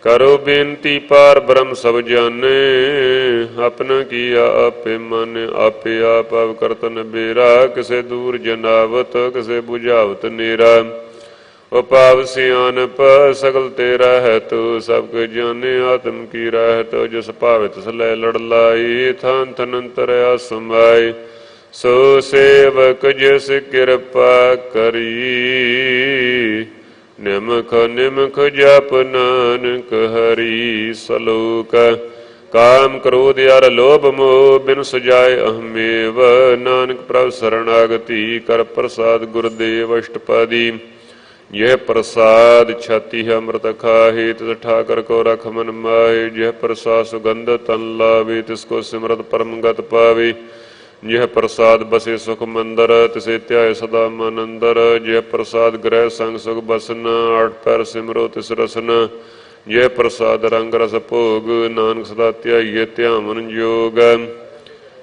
ਕਰੋ ਬੇਨਤੀ ਪਾਰ ਬ੍ਰਹਮ ਸਭ ਜਾਣੇ, ਆਪਣਾ ਕੀਆ ਆਪੇ ਮਾਨੇ, ਆਪੇ ਆਪ ਅਵ ਕਰਤ ਨਬੇਰਾ, ਕਿਸੇ ਦੂਰ ਜਨਾਵਤ ਕਿਸੇ ਬੁਝਾਵਤ ਨੇਰਾ। ਉਪਾਵ ਸਿਆਨਪ ਸਗਲ ਤੇਰਾ ਹੈ ਤੂੰ, ਸਭ ਕੁ ਜਾਣੇ ਆਤਮ ਕੀ ਰਹਿਤ, ਜਿਸ ਭਾਵੇ ਤਿਸ ਲੈ ਲੜ ਲਾਈ, ਥਾਨ ਥਨ ਅੰਤਰਿਆ ਸਮਾਈ। ਸੋ ਸੇਵਕ ਜਿਸ ਕਿਰਪਾ ਕਰੀ, ਨਿਮਖ ਨਿਮਖ ਜਪ ਨਾਨਕ ਹਰੀ। ਸਲੋਕ ਕਾਮ ਕ੍ਰੋਧ ਅਰ ਲੋਭ ਮੋਹ, ਬਿਨ ਸੁਜਾਏ ਅਹਮੇਵ, ਨਾਨਕ ਪ੍ਰਭ ਸਰਣਾਗਤੀ, ਕਰ ਪ੍ਰਸਾਦ ਗੁਰਦੇਵ ਅਸ਼ਟਪਦੀ। यह प्रसाद छाती है अमृत खाहे, तिस ठाकर को रख मन माहे, यह प्रसाद सुगंध तन लावे, तिसको सिमरत परम गत पावे। यह प्रसाद बसे सुख मंदर, तिसे ध्याय सदा मन अंदर, यह प्रसाद ग्रह संग सुख बसन, आठ पैर सिमरो तिस रसन। यह प्रसाद रंग रस भोग, नानक सदा ध्याइए ध्यावन जोग।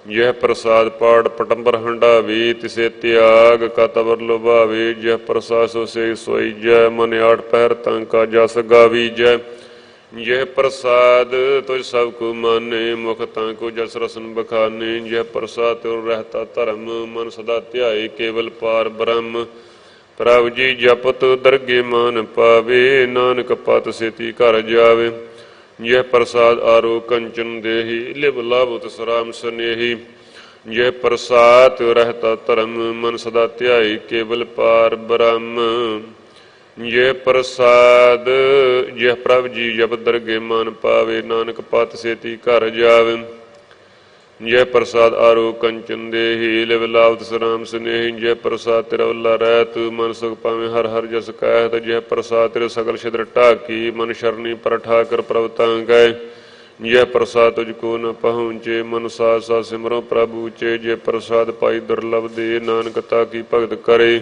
यह प्रसाद पाठ पटंबर हंडावे, तिसे त्याग का तवर लुभावे। यह प्रसाद सो से सोई जय, मन आठ पैर तंका जस गावी जय। यह प्रसाद तुझ सब को माने, मुख तांको जस रसन बखाने। यह प्रसाद तुर रहता धर्म, मन सदा ध्याए केवल पार ब्रह्म। प्रभु जी जपत दरगे मान पावे, नानक पत सेती घर जावे। यह प्रसाद आरो कंचन देही, लिव लाभ तिस राम स्नेही। यह प्रसाद रहता धर्म, मन सदा ध्याई केवल पार ब्रह्म। यह प्रसाद यह प्रभ जी जप दरगे मान पावे, नानक पत सेती घर जावे। यह प्रसाद आरो कंचन देही, लिव लाभ तिस राम स्नेही। यह प्रसाद तेरा वल्ला रहत, मन सुख पावे हर हर जस कहत। यह प्रसाद तेरे सकल छिद्र ढाकी, मन शरणी पर ठाकर प्रभ तां गए। यह प्रसाद तुझको न पहुँचे, मन साथ साथ सिमरो प्रभु चे। यह प्रसाद पाई दुर्लभ दे, नानक ताकी भगत करे।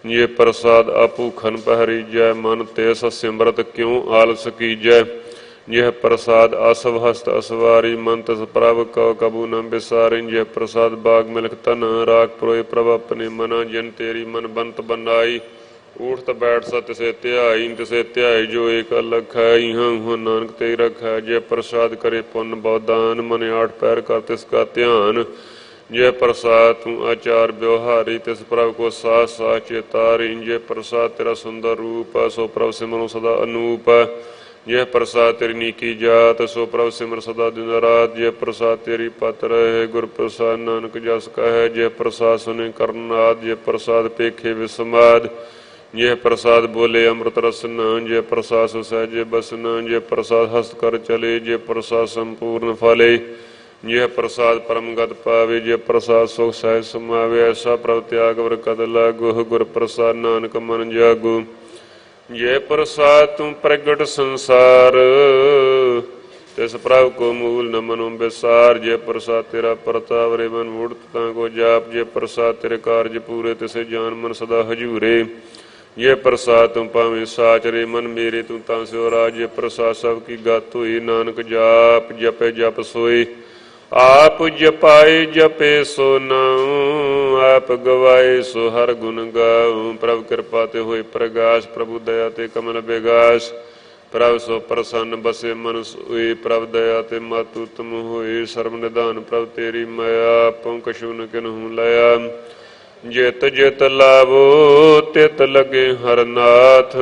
ये प्रसाद आपू खन पहरी जय, मन ते सिमरत क्यों आलस की जय। यह प्रसाद आसव हस्त असवारी, मन तस प्रभ कौ कबू न बिसारी। यह प्रसाद बाग मिलख तन, राख पुरोय प्रभ अपने मना। जिन तेरी मन बंत बनाई, उठत बैठ सा तिसे ध्याई। तिसे ध्याई जो एक अलख है, इहाँ उहाँ नानक ते रखै। जय प्रसाद करे पुण्य बौदान, मन आठ पैर कर तिसका ध्यान। जय प्रसाद तू आचार व्यवहारी, तिस प्रभ को साथ साथ चेतारी। जय प्रसाद तेरा सुंदर रूप, सो प्रभ सिमरो सदा अनूप। यह प्रसाद तेरी नीकी जात, सो प्रभ सिमर सदा दिन रात। यह प्रसाद तेरी पत रहे, गुर प्रसाद नानक जस कहे। यह प्रसाद सुने करनाद, यह प्रसाद पेखे विस्माद। यह प्रसाद बोले अमृत रसन, यह प्रसाद सुसहजे बसन। यह प्रसाद हस्त कर चले, यह प्रसाद संपूर्ण फले। यह प्रसाद परम गत पावे, यह प्रसाद सुख सहज समावे। ऐसा प्रभ त्याग वर कद लागू, गुर प्रसाद नानक मन जागू। यह प्रसाद तू प्रगट संसार, तिस प्रभ को मूल न मनो विसार। जय प्रसाद तेरा प्रताप रे मन मूढ़ता को जाप। जय प्रसाद तेरे कार्य पूरे, तिसे जान मन सदा हजूरे। यह प्रसाद तुम पावे साच रे, मन मेरे तू तां स्यो राज। यह प्रसाद सब की गात हुई, नानक जाप जपे जप सोई। आप जपाए जपे सो नाऊं, आप गवाए सो हर गुण गाऊं। प्रभु कृपा ते होए प्रगाश, प्रभु दया ते कमल बेगास। प्रभु सो प्रसन्न बसे मन सोए, प्रभु दया ते मातु तुम होए। सर्व निधान प्रभु तेरी माया, पौ कछु न किन्हु लया। ਜਿਤ ਜਿਤ ਲਾਵੋ ਤਿਤ ਲਗੇ ਹਰ ਨਾਥ,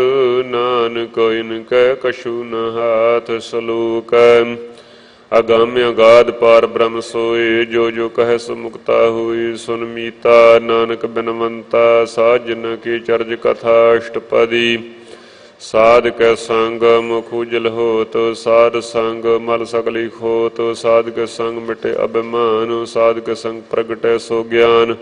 ਨਾਨਕ ਇਨ ਕੈ ਕਛੂ ਨ ਹਾਥ। ਸਲੋਕ ਅਗੰਮ ਅਗਾਧ ਪਾਰ ਬ੍ਰਹਮ ਸੋਏ, ਜੋ ਜੋ ਕਹੈ ਸੋ ਮੁਕਤਾ ਹੋਈ। ਸੁਨ ਮੀਤਾ ਨਾਨਕ ਬਿਨਵੰਤਾ, ਸਾਜਨ ਕੀ ਚਰਜ ਕਥਾ ਅਸ਼ਟਪਦੀ। ਸਾਧ ਕੈ ਸੰਗ ਮੁਖ ਉਜਲ ਹੋਤ, ਸਾਧ ਸੰਗ ਮਲ ਸਕਲੀ ਖੋਤ। ਸਾਧ ਕੇ ਸੰਗ ਮਿਟੇ ਅਭਿਮਾਨ, ਸਾਧ ਕੇ ਸੰਗ ਪ੍ਰਗਟੈ ਸੋ ਗਿਆਨ।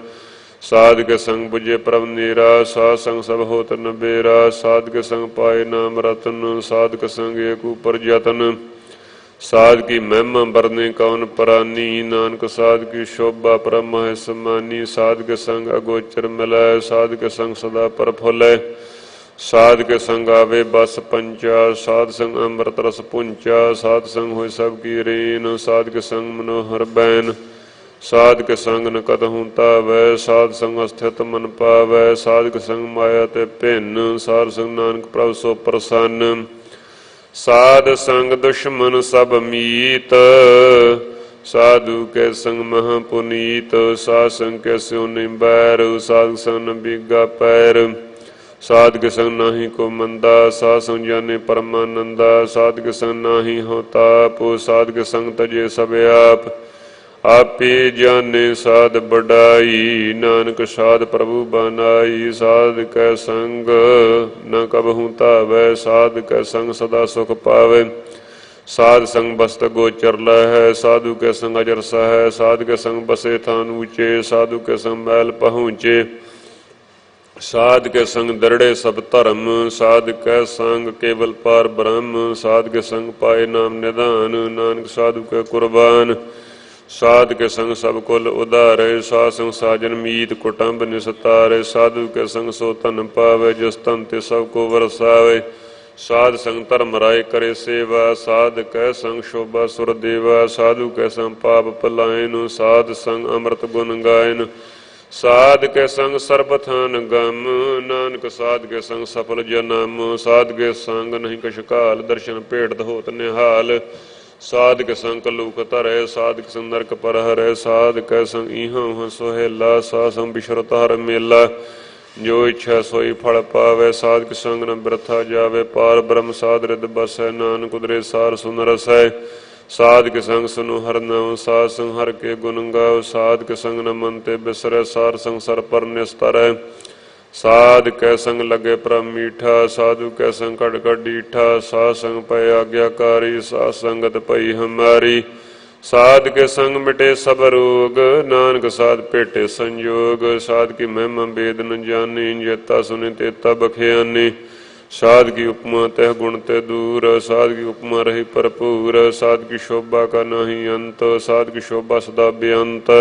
ਸਾਧ ਕੇ ਸੰਗ ਬੁਝੇ ਪ੍ਰਭ ਨੀਰਾ, ਸਾਧ ਸੰਗ ਸਭ ਹੋਤ ਨਬੇਰਾ। ਸਾਧ ਕੇ ਸੰਗ ਪਾਏ ਨਾਮ ਰਤਨ, ਸਾਧ ਕੇ ਸੰਗ ਏਕ ਊਪਰ ਯਤਨ। ਸਾਧ ਕੀ ਮਹਿਮਾ ਬਰਨੇ ਕੌਣ ਪਰਾਨੀ, ਨਾਨਕ ਸਾਧ ਕੀ ਸ਼ੋਭਾ ਪਰਮ ਹੈ ਸਮਾਨੀ। ਸਾਧ ਕੇ ਸੰਗ ਅਗੋਚਰ ਮਿਲੈ, ਸਾਧ ਕੇ ਸੰਗ ਸਦਾ ਪ੍ਰਫੁੱਲੈ। ਸਾਧ ਕੇ ਸੰਗ ਆਵੇ ਬਸ ਪੰਚਾ, ਸਾਧ ਸੰਗ ਅੰਮ੍ਰਿਤ ਰਸ ਪੁੰਚਾ। ਸਾਧ ਸੰਗ ਹੋਇ ਸਭ ਕੀ ਰੀਨ, ਸਾਧ ਕੇ ਸੰਗ ਮਨੋਹਰ ਬੈਨ। ਸਾਧ ਕੇ ਸੰਗ ਨ ਕਤਹੁ ਧਾਵੈ, ਸਾਧ ਸੰਗ ਅਸਥਿਤ ਮਨ ਪਾਵੈ। ਸਾਧ ਕੇ ਸੰਗ ਮਾਇਆ ਤੇ ਭਿੰਨ, ਸਾਧ ਸੰਗ ਨਾਨਕ ਪ੍ਰਭ ਸੋ ਪ੍ਰਸੰਨ। ਸਾਧ ਸੰਗ ਦੁਸ਼ਮਨ ਸਭ ਮੀਤ, ਸਾਧੂ ਕੇ ਸੰਗ ਮਹਾ ਪੁਨੀਤ। ਸਾਧ ਸੰਗ ਕੇ ਸਿਉ ਨਹੀਂ ਬੈਰ, ਸਾਧ ਸੰਗ ਨ ਬੀਗਾ ਪੈਰ। ਸਾਧ ਕੇ ਸੰਗ ਨਾਹੀ ਕੋ ਮੰਦਾ, ਸਾਧ ਸੰਗ ਜਾਨੇ ਪਰਮਾਨੰਦਾ। ਸਾਧ ਕੇ ਸੰਗ ਨਾਹੀ ਹੋ ਤਾਪ, ਸਾਧ ਕੇ ਸੰਗ ਤਜੇ ਸਭ ਆਪ। ਆਪੇ ਜਾਨੇ ਸਾਧ ਬੜਾਈ, ਨਾਨਕ ਸਾਧ ਪ੍ਰਭੂ ਬਨਾਈ। ਸਾਧ ਕੈ ਸੰਗ ਨ ਕਬਹੂ ਧਾਵੈ, ਸਾਧ ਕੈ ਸੰਗ ਸਦਾ ਸੁਖ ਪਾਵੈ। ਸਾਧ ਸੰਗ ਬਸਤ ਗੋਚਰ ਲਹੈ, ਸਾਧੂ ਕੇ ਸੰਗ ਅਜਰ ਸਹੈ। ਸਾਧ ਕੇ ਸੰਗ ਬਸੇ ਥਾਨ ਊਚੇ, ਸਾਧੂ ਕੇ ਸੰਗ ਮੈਲ ਪਹੁੰਚੇ। ਸਾਧ ਕੇ ਸੰਗ ਦਰੜੇ ਸਭ ਧਰਮ, ਸਾਧ ਕੈ ਸੰਗ ਕੇਵਲ ਪਾਰ ਬ੍ਰਹਮ। ਸਾਧ ਕੇ ਸੰਗ ਪਾਏ ਨਾਮ ਨਿਧਾਨ, ਨਾਨਕ ਸਾਧੂ ਕੇ ਕੁਰਬਾਨ। ਸਾਧ ਕੇ ਸੰਗ ਸਭ ਕੁਲ ਉਧਾਰੇ, ਸਾਧ ਸੰਗ ਸਾਜਨ ਮੀਤ ਕੁਟੰਬ ਨਿਸਤਾਰੇ। ਸਾਧੂ ਕੇ ਸੰਗ ਸੋ ਧਨ ਪਾਵੇ, ਜਿਸ ਧਨ ਤੇ ਸਭ ਕੋ ਵਰਸਾਵੇ। ਸਾਧ ਸੰਗ ਧਰਮ ਰਾਏ ਕਰੇ ਸੇਵਾ, ਸਾਧ ਕੈ ਸੰਗ ਸ਼ੋਭਾ ਸੁਰ ਦੇਵਾ। ਸਾਧੂ ਕੈ ਸੰਗ ਪਾਪ ਪਲਾਇਨ, ਸਾਧ ਸੰਗ ਅੰਮ੍ਰਿਤ ਗੁਣ ਗਾਇਨ। ਸਾਧ ਕੇ ਸੰਗ ਸਰਬਥਾਨ ਗਮ, ਨਾਨਕ ਸਾਧ ਕੇ ਸੰਗ ਸਫਲ ਜਨਮ। ਸਾਧ ਕੇ ਸੰਗ ਨਹੀਂ ਕਛ ਕਾਲ, ਦਰਸ਼ਨ ਭੇਟਤ ਹੋਤ ਨਿਹਾਲ। ਸਾਧ ਕੇ ਸੰਗ ਕਲੂਕ ਧਰੈ, ਸਾਧ ਕੇ ਸੰਗ ਨਰਕ ਪਰ ਹਰੈ। ਸਾਧ ਕੈ ਸੰਗ ਇਹਾਂ ਸੁਹੇਲਾ, ਸਾਧ ਸੰਗ ਬਿਸ਼ਰਤ ਹਰ ਮੇਲਾ। ਜੋ ਇੱਛਾ ਸੋਈ ਫਲ ਪਾਵੈ, ਸਾਧ ਕੇ ਸੰਗ ਨ ਬਿਰਥਾ ਜਾਵੇ। ਪਾਰ ਬ੍ਰਹਮ ਸਾਧ ਰਿਦ ਬਸੈ, ਨਾਨਕ ਉਦਰੇ ਸਾਰ ਸੁਨ ਰਸੈ। ਸਾਧ ਕੇ ਸੰਗ ਸੁਨੋ ਹਰ ਨਾਮ, ਸਾਧ ਸੰਗ ਹਰ ਕੇ ਗੁਣ ਗਾਓ। ਸਾਧ ਕੇ ਸੰਗ ਨ ਮਨ ਤੇ ਬਿਸਰੈ, ਸਾਰ ਸੰਗ ਸਰ ਪਰ ਨਿਸਤਰੈ। ਸਾਧ ਕੈ ਸੰਗ ਲਗੇ ਪ੍ਰਭ ਮੀਠਾ, ਸਾਧੂ ਕੈ ਸੰਗ ਘਟ ਘਟ ਡੀਠਾ। ਸਾਧ ਸੰਗ ਪਏ ਆਗਿਆਕਾਰੀ, ਸਾਧ ਸੰਗਤ ਪਈ ਹਮਾਰੀ। ਸਾਧ ਕੇ ਸੰਗ ਮਿਟੇ ਸਭ ਰੋਗ, ਨਾਨਕ ਸਾਧ ਭੇਟੇ ਸੰਜੋਗ। ਸਾਧ ਕੀ ਮਹਿਮਾ ਬੇਦ ਨ ਜਾਨੀ, ਜੇਤਾ ਸੁਨੇ ਤੇਤਾ ਬਖਿਆਨੀ। ਸਾਧ ਕੀ ਉਪਮਾ ਤਹਿ ਗੁਣ ਤੇ ਦੂਰ, ਸਾਧ ਕੀ ਉਪਮਾ ਰਹੀ ਭਰਪੂਰ। ਸਾਧ ਕੀ ਸ਼ੋਭਾ ਕਾ ਨਾਹੀ ਅੰਤ, ਸਾਧ ਕੀ ਸ਼ੋਭਾ ਸਦਾ ਬੇਅੰਤ।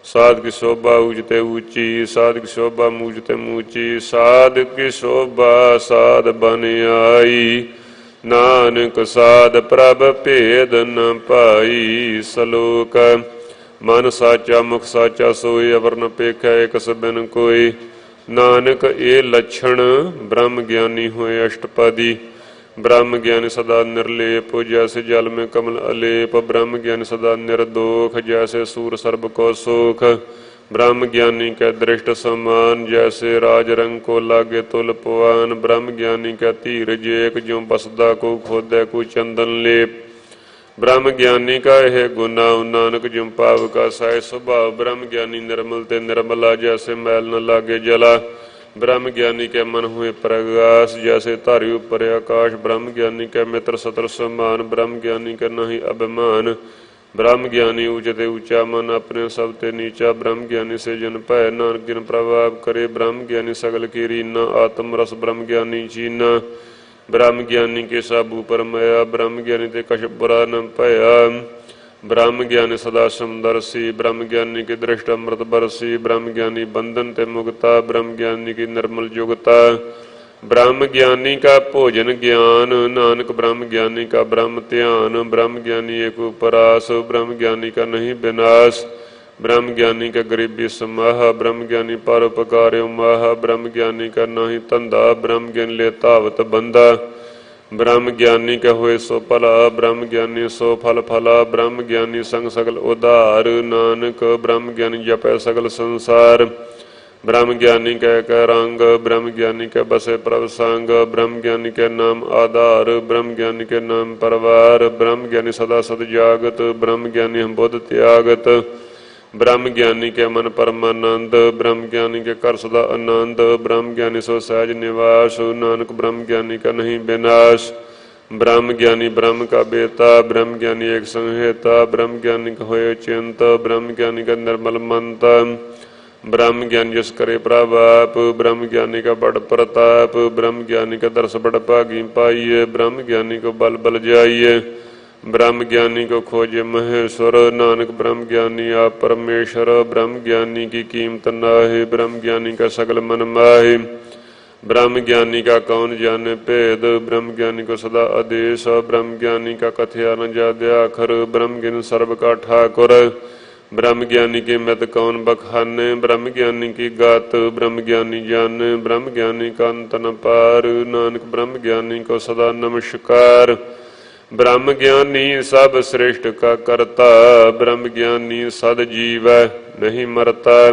ਸਾਧ ਕੀ ਸ਼ੋਭਾ ਊਚ ਤੇ ਊਚੀ, ਸਾਧ ਕੀ ਸ਼ੋਭਾ ਮੂਚ ਤੇ ਮੂਚੀ। ਸਾਧ ਕੀ ਸ਼ੋਭਾ ਸਾਧ ਬਨ ਆਈ, ਨਾਨਕ ਸਾਧ ਪ੍ਰਭ ਭੇਦ ਨ ਪਾਈ। ਸਲੋਕ ਮਨ ਸਾਚਾ ਮੁਖ ਸਾਚਾ ਸੋਈ, ਅਵਰ ਨ ਪੇਖਿਆ ਇਕਸ ਬਿਨ ਕੋਈ। ਨਾਨਕ ਇਹ ਲੱਛਣ ਬ੍ਰਹਮ ਗਿਆਨੀ ਹੋਏ ਅਸ਼ਟਪਦੀ। ਬ੍ਰਹਮ ਗਿਆਨੀ ਸਦਾ ਨਿਰਲੇਪ, ਜੈਸੇ ਜਲ ਮੇਂ ਕਮਲ ਅਲੇਪ। ਬ੍ਰਹਮ ਗਿਆਨੀ ਸਦਾ ਨਿਰਦੋਖ, ਜੈਸੇ ਸੂਰ ਸਰਬ ਕੋ ਸੋਖ। ਬ੍ਰਹਮ ਗਿਆਨੀ ਕੈ ਦ੍ਰਿਸ਼ਟ ਸਮਾਨ, ਜੈਸੇ ਰਾਜ ਰੰਗ ਕੋ ਲਾਗੇ ਤੁਲ ਪਵਾਨ। ਬ੍ਰਹਮ ਗਿਆਨੀ ਕੈ ਧੀਰਜ ਏਕ, ਜਿਉ ਬਸਦਾ ਕੋ ਖੋਦੈ ਕੋ ਚੰਦਨ ਲੇਪ। ਬ੍ਰਹਮ ਗਿਆਨੀ ਕਾ ਇਹ ਗੁਨਾ, ਨਾਨਕ ਜਿਉ ਪਾਵ ਕਾ ਸਾਇ ਸੁਭਾਵ। ਬ੍ਰਹਮ ਗਿਆਨੀ ਨਿਰਮਲ ਤੇ ਨਿਰਮਲਾ, ਜੈਸੇ ਮੈਲ ਨ ਲਾਗੇ ਜਲਾ। ਬ੍ਰਹਮ ਗਿਆਨੀ ਕੈ ਮਨ ਹੋਏ ਪ੍ਰਗਾਸ, ਜੈਸੇ ਧਾਰੀ ਉਪਰ ਆਕਾਸ਼। ਬ੍ਰਹਮ ਗਿਆਨੀ ਕੈ ਮਿੱਤਰ ਸਤਰ ਸਮਾਨ, ਬ੍ਰਹਮ ਗਿਆਨੀ ਕੈ ਨਹੀਂ ਅਭਿਮਾਨ। ਬ੍ਰਹਮ ਗਿਆਨੀ ਊਚ ਤੇ ਊਚਾ ਮਨ, ਆਪਣੇ ਸਭ ਤੇ ਨੀਚਾ। ਬ੍ਰਹਮ ਗਿਆਨੀ ਸੇ ਜਨ ਭੈ, ਨਾਨਕ ਜਿਨ ਪ੍ਰਭਾਵ ਕਰੇ। ਬ੍ਰਹਮ ਗਿਆਨੀ ਸਗਲ ਕੀ ਰੀਨਾ, ਆਤਮ ਰਸ ਬ੍ਰਹਮ ਗਿਆਨੀ ਚੀਨਾ। ਬ੍ਰਹਮ ਗਿਆਨੀ ਕੇ ਸਾਬੂ ਪਰਮਇਆ, ਬ੍ਰਹਮ ਗਿਆਨੀ ਤੇ ਕਛ ਬੁਰਾ ਨ ਭਇਆ। ਬ੍ਰਹਮ ਗਿਆਨੀ ਸਦਾ ਸਮਦਰਸੀ, ਬ੍ਰਹਮ ਗਿਆਨੀ ਕੀ ਦ੍ਰਿਸ਼ਟ ਅੰਮ੍ਰਿਤ ਬਰਸੀ। ਬ੍ਰਹਮ ਗਿਆਨੀ ਬੰਧਨ ਤੇ ਮੁਕਤਾ, ਬ੍ਰਹਮ ਗਿਆਨੀ ਕੀ ਨਿਰਮਲ ਜੁਗਤਾ। ਬ੍ਰਹਮ ਗਿਆਨੀ ਕਾ ਭੋਜਨ ਗਿਆਨ, ਨਾਨਕ ਬ੍ਰਹਮ ਗਿਆਨੀ ਕਾ ਬ੍ਰਹਮ ਧਿਆਨ। ਬ੍ਰਹਮ ਗਿਆਨੀ ਏਕ ਉਪਰਾਸ, ਬ੍ਰਹਮ ਗਿਆਨੀ ਕਾ ਨਹੀਂ ਵਿਨਾਸ਼। ਬ੍ਰਹਮ ਗਿਆਨੀ ਕਾ ਗਰੀਬੀ ਸਮਾਹ, ਬ੍ਰਹਮ ਗਿਆਨੀ ਪਰ ਉਪਕਾਰਿਓ ਮਾਹ। ਬ੍ਰਹਮ ਗਿਆਨੀ ਕਾ ਨਾਹੀ ਧੰਦਾ, ਬ੍ਰਹਮ ਗਿਆਨੀ ਲੈ ਧਾਵਤ ਬੰਦਾ। ਬ੍ਰਹਮ ਗਿਆਨੀ ਕੈ ਹੋਏ ਸੋ ਭਲਾ, ਬ੍ਰਹਮ ਗਿਆਨੀ ਸੋ ਫਲ ਫਲਾ। ਬ੍ਰਹਮ ਗਿਆਨੀ ਸੰਗ ਸਗਲ ਉਧਾਰ, ਨਾਨਕ ਬ੍ਰਹਮ ਗਿਆਨੀ ਜਪੈ ਸਗਲ ਸੰਸਾਰ। ब्रह्म ज्ञानी कह रंग, ब्रह्म ज्ञानी के बसे प्रभ संग, ब्रह्म ज्ञानी के नाम आधार, ब्रह्म ज्ञानी के नाम परवार, ब्रह्म ज्ञानी सदा सद जागत, ब्रह्म ज्ञानी हम बुद्ध त्यागत, ब्रह्म ज्ञानी के मन परमानंद, ब्रह्म ज्ञानी के कर सदा आनंद, ब्रह्म ज्ञानी सो सहज निवास, नानक ब्रह्म ज्ञानी का नहीं विनाश। ब्रह्म ज्ञानी ब्रह्म का बेता, ब्रह्म ज्ञानी एक संहेता, ब्रह्म ज्ञानी का होए चिंत, ब्रह्म ज्ञानी का निर्मल मंत, ब्रह्म ज्ञानी जस करे प्रभाप, ब्रह्म ज्ञानी का बड़ प्रताप, ब्रह्म ज्ञानी का दर्श बड़ भागी पाइये, ब्रह्म ज्ञानी को बल बल जाइए, ब्रह्म ज्ञानी को खोजे महेश्वर, नानक ब्रह्म ज्ञानी आप परमेश्वर, ब्रह्म ज्ञानी की कीमत नाहि, ब्रह्म ज्ञानी का सकल मन माहि, ब्रह्म ज्ञानी का कौन जाने भेद, ब्रह्म ज्ञानी को सदा आदेश, ब्रह्म ज्ञानी का कथया न जादे आखर, ब्रह्म ज्ञानी सर्व का ठाकुर, ब्रह्म ज्ञानी के मत कौन बखाने, ब्रह्म ज्ञानी की गात ब्रह्म ज्ञानी जाने, ब्रह्म ज्ञानी का अंत न पार, नानक ब्रह्म ज्ञानी को सदा नमस्कार। ब्रह्म ज्ञानी सब श्रेष्ठ का करता, ब्रह्म ज्ञानी सद जीव नहीं मरता,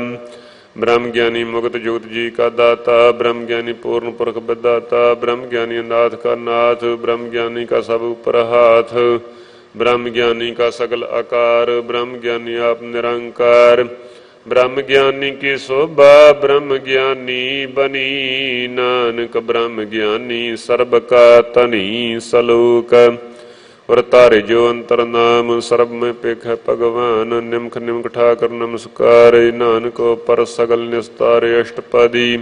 ब्रह्म ज्ञानी मुक्त जुगत जी का दाता, ब्रह्म ज्ञानी पूर्ण पुरख विदाता, ब्रह्म ज्ञानी नाथ का नाथ, ब्रह्म ज्ञानी का सब ऊपर हाथ, ब्रह्म ज्ञानी का सकल आकार, ब्रह्म ज्ञानी आप निरंकार, ब्रह्म ज्ञानी की शोभा ब्रह्म ज्ञानी बनी, नानक ब्रह्म ज्ञानी सर्ब का तनी सलोक, और तारे जो अंतर नाम सर्व में पेख है भगवान, निमख निमख ठाकर नमस्कार, नानक पर सगल निस्तारे अष्टपदी,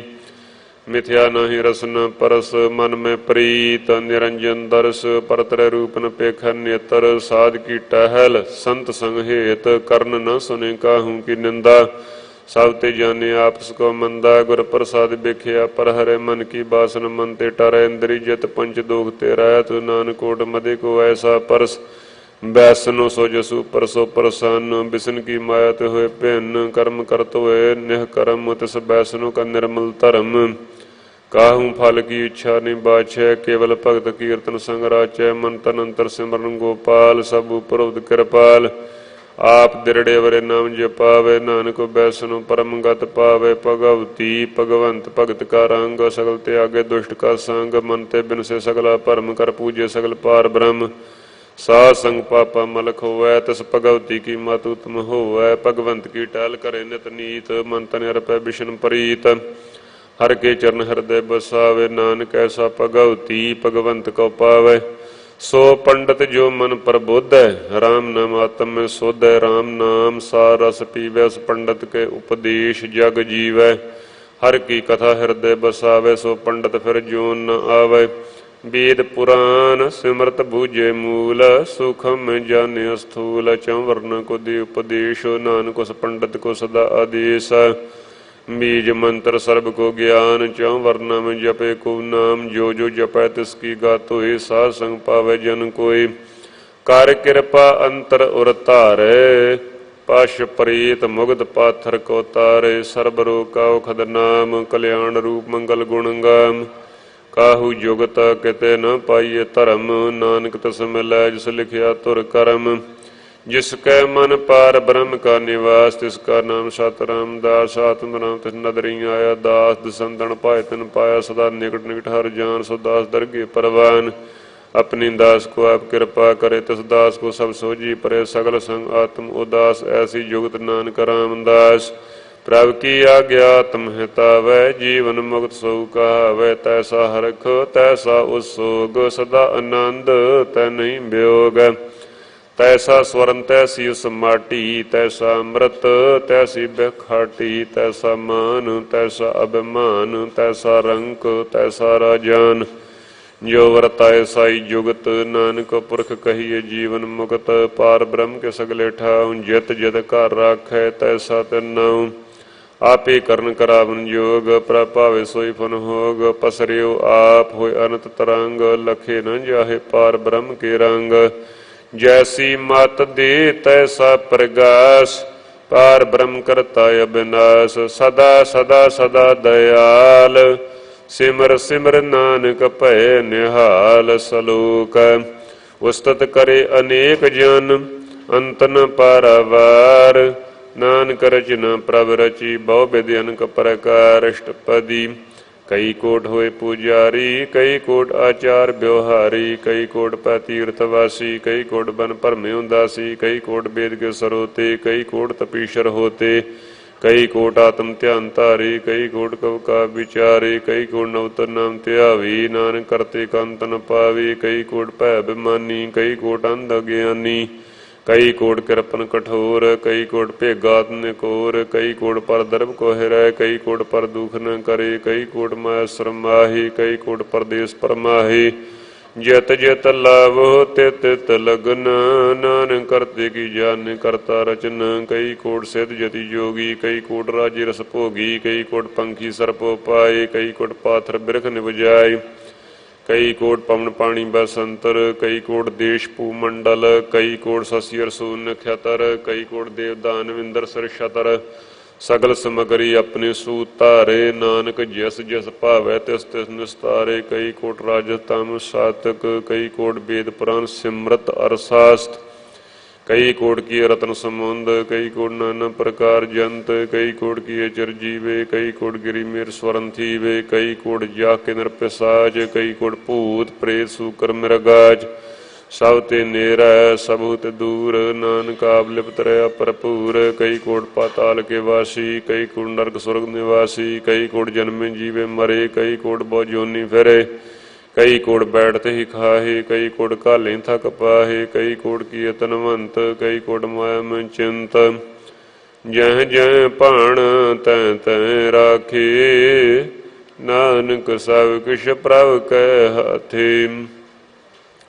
मिथ्या नहीं रसन परस मन में प्रीत, निरंजन दर्श परतर रूप न पेख नेतर, साध की टहल संत संग हेत, कर्ण न सुने काहू की निंदा, सब ते जाने आपस को मंदा, गुर प्रसाद बेखिया पर हरे मन की बासन, मन ते टरे इंद्री जत पंच दोख ते रहत, नानकोट मदे को ऐसा परस, बैसनो सो जसु परसो प्रसन्न, बिसन की माया ते हुए भिन्न, कर्म करत हुए निह कर्म, तिस बैसनो का निर्मल धर्म, काहू फल की इच्छा नहीं बाछै, केवल भगत कीर्तन संग राचै, मन तन अंतर सिमरन गोपाल, सब उपरोक्त कृपाल, आप दिरड़े वरे नाम जपावे, नानक बैसनो परम गत पावे, भगवती भगवंत भगत का रंग, सगल त्यागे दुष्ट का संग, मन ते बिन से सगला भरम, कर पूजे सगल पार ब्रह्म, साध संग पापा मलक होवै, तिस भगवती की मत उत्तम होवै, भगवंत की टहल करे नित नीत, मन तन अर्पै बिशन प्रीत, हर के चरण हृदय बसावे, नानक ऐसा भगवती भगवंत को पावे, सो पंडित जो मन प्रबोध है, राम नाम आत्म में सोध है, राम नाम सार रस पीवै, उस पंडित के उपदेश जग जीवै, हर की कथा हृदय बसावे, सो पंडित फिर जोन न आवे, वेद पुराण सिमरत बूझे मूल, सुखम जाने स्थूल, चौवर्ण को दे उपदेश, नानक उस पंडित को सदा आदेश, बीज मंत्र सर्ब को ज्ञान, चौं वर्णा में जपे को नाम, जो जो जपै तिसकी गात होए, साध संग पावे जन कोय, कर कृपा अंतर उर तारे, पश प्रीत मुग्ध पाथर को तारे, सर्ब रोग का खद नाम, कल्याण रूप मंगल गुण गाम, काहू जुगत किते न पाइये धर्म, नानक तस मिलै जिस लिखिया तुर करम, जिसकै मन पार ब्रह्म का निवास, तिसका नाम सत रामदास, आत्म राम तिस नदरी आया दास, दसंदन पाए तिन पाया, सदा निकट निकट हर जान, सो दास दरगे परवान, अपनी दास को आप कृपा करे, तिस दास को सब सोजी परे, सगल संग आत्म उदास, ऐसी जुगत नानक रामदास, प्रभु की आज्ञा तम हितावै, जीवन मुक्त सो कहावै, तैसा हरख तैसा उत्सोग, सदा आनंद तै नहीं वियोग, तैसा स्वर्ण तैसी उस माटी, तैसा अमृत तैसी बेखाटी, तैसा मान तैसा अभिमान, तैसा रंक तैसा राजान, जो वर्ताए साई जुगत, नानक पुरख कहिए जीवन मुक्त, पार ब्रह्म के सगले ठाऊं, जित जित कर राखै तैसा तिन्नाऊं, आपे करन करावन योग, प्रभावे सोई फन होग, पसरियो आप होय अनंत तरंग, लखे न जाहे पार ब्रह्म के रंग, जैसी मत दे तैसा प्रगास, पार ब्रह्म करता अविनाश, सदा सदा सदा दयाल, सिमर सिमर नानक भय निहाल, सलोक उस्तत करे अनेक जन, अंत न पारावार, नानक रचना प्रभ रची बहु विधि अनक प्रकार अष्टपदी। कई कोट होए पुजारी कई कोट आचार व्यवहारी। कई कोट पै तीर्थवासी कई कोट बन भरमे उदासी। कई कोट वेद के सरोते कई कोट तपीशर होते। कई कोट आत्म ध्यान धारी कई कोट कव का विचारे। कई कोट नवतर नाम ध्यावी नानक करते कंत न पावे। कई कोट भय अभिमानी कई कोट अंध अज्ञानी। कई कोट कृपन कठोर कई कोट भेगात निकोर। कई कोट पर दर्भ को हिरै कई कोट पर दुख न करे। कई कोट माया सरमाही कई कोट परदेश परमाही। जित जित लाभो तित तित लगन नानक करते की जान करता रचन। कई कोट सिद्ध जति जोगी कई कोट राजे रस भोगी। कई कोट पंखी सर्पो पाए कई कोट पाथर बिरख निवजाय। कई कोट पवन पानी बसंतर कई कोट देश भूमंडल। कई कोट शशि शून्य नक्षतर कई कोट देवदान विंदर सर छतर। सगल समगरी अपने सूत धारे नानक जस जस भावै तिस तिस निस्तारे। कई कोट राजतम सातक कई कोट वेद पुराण सिमरत अरसास्त। कई कोट की रत्न समुंद कई कोट नाना प्रकार जंत। कई कोट की चिरजीवे कई कोट गिरी मेर स्वरन थीवे। कई कोट जाके नर पिसाज कई कोट भूत प्रेत सूकर मृगाज। सब ते नेरा सबहु ते दूर नानक आप लिप्त रहा भरपूर। कई कोट पाताल के वासी कई कोट नरक स्वर्ग निवासी। कई कोट जन्मे जीवे मरे कई कोट बहु जोनी फिरे। कई कोट बैठते ही खाहे कई कोट घाले थक पाहे। कई कोट की तनवंत कई कोट माया में चिंत। जह जह भाण तै तै राखे नानक सब किश प्रभ कै हाथे।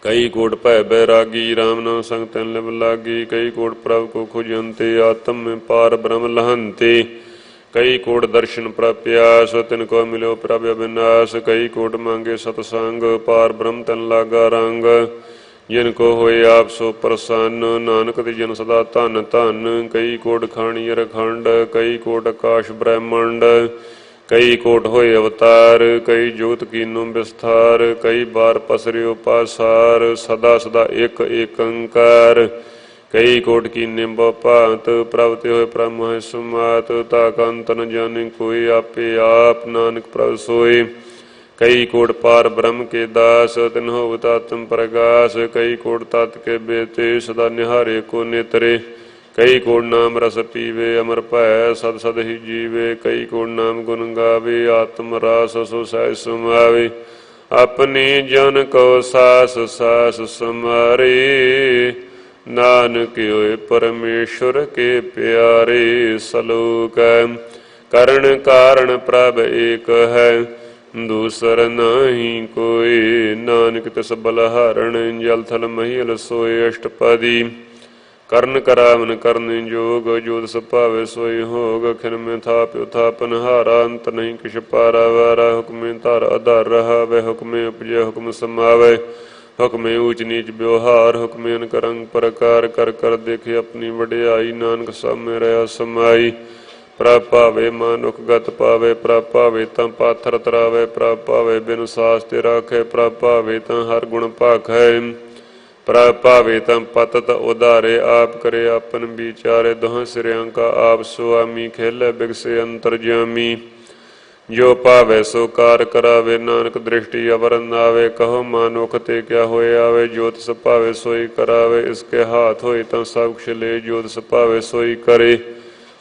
कई कोट भय बैरागी राम नाम संग तन लिव लागी। कई कोट प्रभ को खुजंते आत्म में पार ब्रह्म लहंते। कई कोट दर्शन प्रप्यास तिनको मिलो प्रभ अविनाश। कई कोट मांगे सतसंग पार ब्रह्म तन लागा रंग। जिनको होए आप सो प्रसन्न नानक ते जन सदा धन धन। कई कोट खाणी अरखंड कई कोट आकाश ब्रह्मंड। कई कोट होए अवतार कई जोत कीनो विस्तार। कई बार पसरियो पासार सदा सदा एक एकंकार। कई कोट की निम्ब भांत प्रभ ते होए प्रभ मोह सुमात। ताका अंत न जाने कोई आपे आप नानक प्रभ सोए। कई कोट पार ब्रह्म के दास तिन्हो आत्म प्रगास। कई कोट तात के बेते सदा निहारे को नेतरे। कई कोट नाम रस पीवे अमर भय सद सद ही जीवे। कई कोट नाम गुण गावे आत्म रास सो सह समावे। अपने जन को सास सास समारे नानक होए परमेश्वर के प्यारे। सलोक करण कारण प्रभ एक है दूसर नाही कोई। नानक तिस बलहारण जल थल महिल सोए अष्टपदी। करण करावन करने जोग जोत सभावे सोई होग। खिन में थाप्यो थापन हारा अंत नहीं किश पारा वारा। हुक्मे धार आधार रहा वह हुक्मे उपजे हुक्म समावे। हुक्मे ऊंच नीच व्यवहार हुक्मे अनक रंग प्रकार। कर कर देखे अपनी वड्याई नानक सब में रहा समाई। प्रभ भावे मानुख गत पावे प्रभ भावे तां पाथर तरावे। प्रभ भावे बिन सास ते राखे प्रभ भावे तां हर गुण भाखै। प्रभ भावे तां पतत उधारे आप करे आपन विचारे। दोहां सिरियां का आप सुआमी खेले बिगसे अंतरजामी। जो भावे सो कार करावे नानक दृष्टि अवर नावे। कहो मानुख ते क्या होए आवे जो तिस भावे सोई करावे। इसके हाथ होए तां सब कुछ ले जो तिस भावे सोई करे।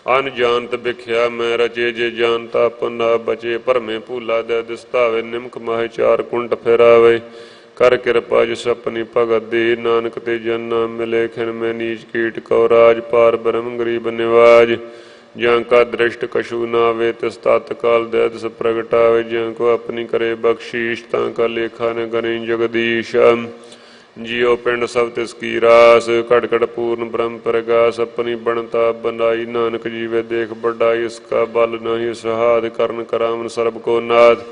अनजानत बिख्या मैं रचे जे जानता पुना बचे। भरमे भूला दे दिसतावे निमक माहे चार कुंट फिरावे। कर कृपा जिस अपनी भगत दी नानक ते जन नाम मिले। खिन में नीच कीट कौ राज पार ब्रह्म गरीब निवाज। ज्यां का दृष्ट कछु नावे तिस तत्काल दे तिस प्रगटावे। ज्यां को अपनी करे बख्शीश तां का लेखा न गने जगदीश। जियो पिंड सब तिसकी रास कट कट पूर्ण ब्रह्म प्रगास। अपनी बनता बनाई नानक जीवे देख बढ़ाई। इसका बल नहीं सहाद करन करावन सर्ब को नाथ।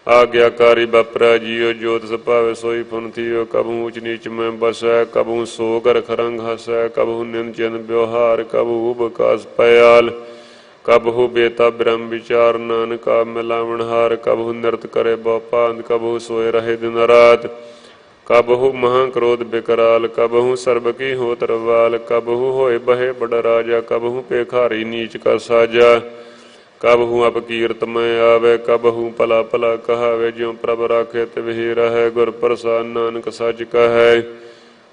आज्ञाकारी बपरा जियो जोत सभावे सोई फुन थियो। कबहू ऊंच नीच में बसै कबहू सोगर खरंग हसै। कबहू निंद चिन व्यवहार कबहू बकास पयाल। कबहू बेता ब्रह्म विचार नानका मिलावनहार। कबहू नृत करे बहुपांत कबहू सोए रहे दिन रात। कबहु महाक्रोध बिकराल, कबहु सर्ब की होत रवाल, कबहु होए बहे बड़ राजा, कबहु पेखारी नीच का साजा, कबहु अपकीर्त में आवे, कबहु पला पला कहावे, ज्यों प्रभ राखे तिवहि रहे, गुर प्रसाद नानक सच कहे।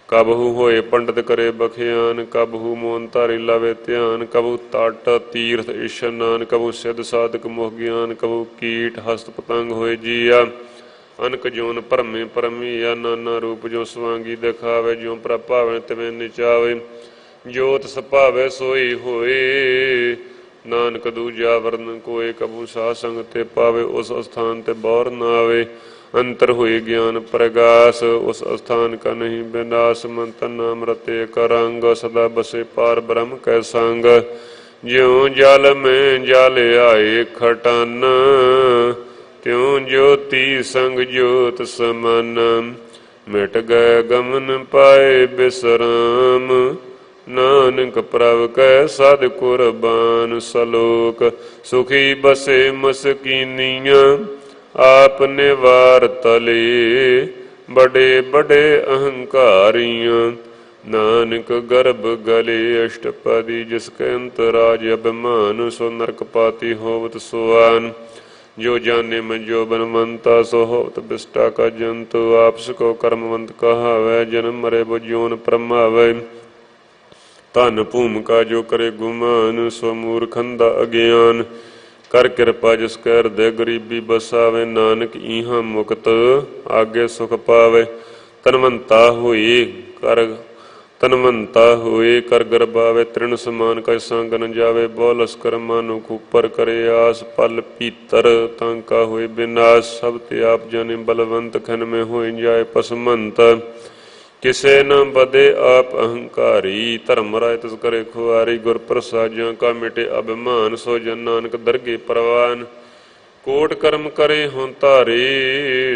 कबहु होए पंडित करे बखियान, कबहु मोन तारी लावे ध्यान, कबहु ताट तीर्थ इशनान, कबहु सिद्ध साधक मोह ज्ञान, कबहु कीट हस्त पतंग होए जिया, अनक जोन परमे परमिया, नाना रूप जो स्वांगी दिखावे, ज्यों प्रभ पावे तिवें निचावे, जोत सपावे सोई होए, नानक दूजा वरन कोय, कबहु साध संग ते पावे, उस स्थान ते बौर न आवे, अंतर हुए ज्ञान प्रगास, उस स्थान का नहीं विनाश, मन तन अमृत करंग, सदा बसे पार ब्रह्म कै संग, ज्यों जल में जल आए खटन, त्यों ज्योति संग ज्योत समन, मिट गए गमन पाए बिसराम, नानक प्रभ कै सद कुरबान। सलोक सुखी बसे मसकीनिया, आपने वार तले, बड़े बड़े अहंकारियां, नानक गर्भ गले अष्टपदी, जिसके अंतराज अभिमान, सो नरक पाती होवत सुआन, जो जाने में जो बनवंता, सो होवत बिष्टा का जंतु, आपस को कर्मवंत कहावै, जन्म मरे वो ज्योन प्रमावै, धन भूम का जो करे गुमान, सो मूर्खंदा अज्ञान, कर कृपा जिसके हृदय गरीबी बसावे, नानक इहा मुक्त आगे सुख पावे, तनवंता हुए कर गर्भावे, तृण समान का संग न जावे, बोलस कर मानो ऊपर करे आस, पल पीतर तांका हुए विनाश, सब ते आप जाने बलवंत, खन में हो जाए पसमंत, किसे न बदे आप अहंकारी, धर्म राय तिस करे खुआरी, गुर प्रसाद ज्यों का मिटे अभिमान, सो जन नानक दरगे परवान, कोट कर्म करे हों तारे,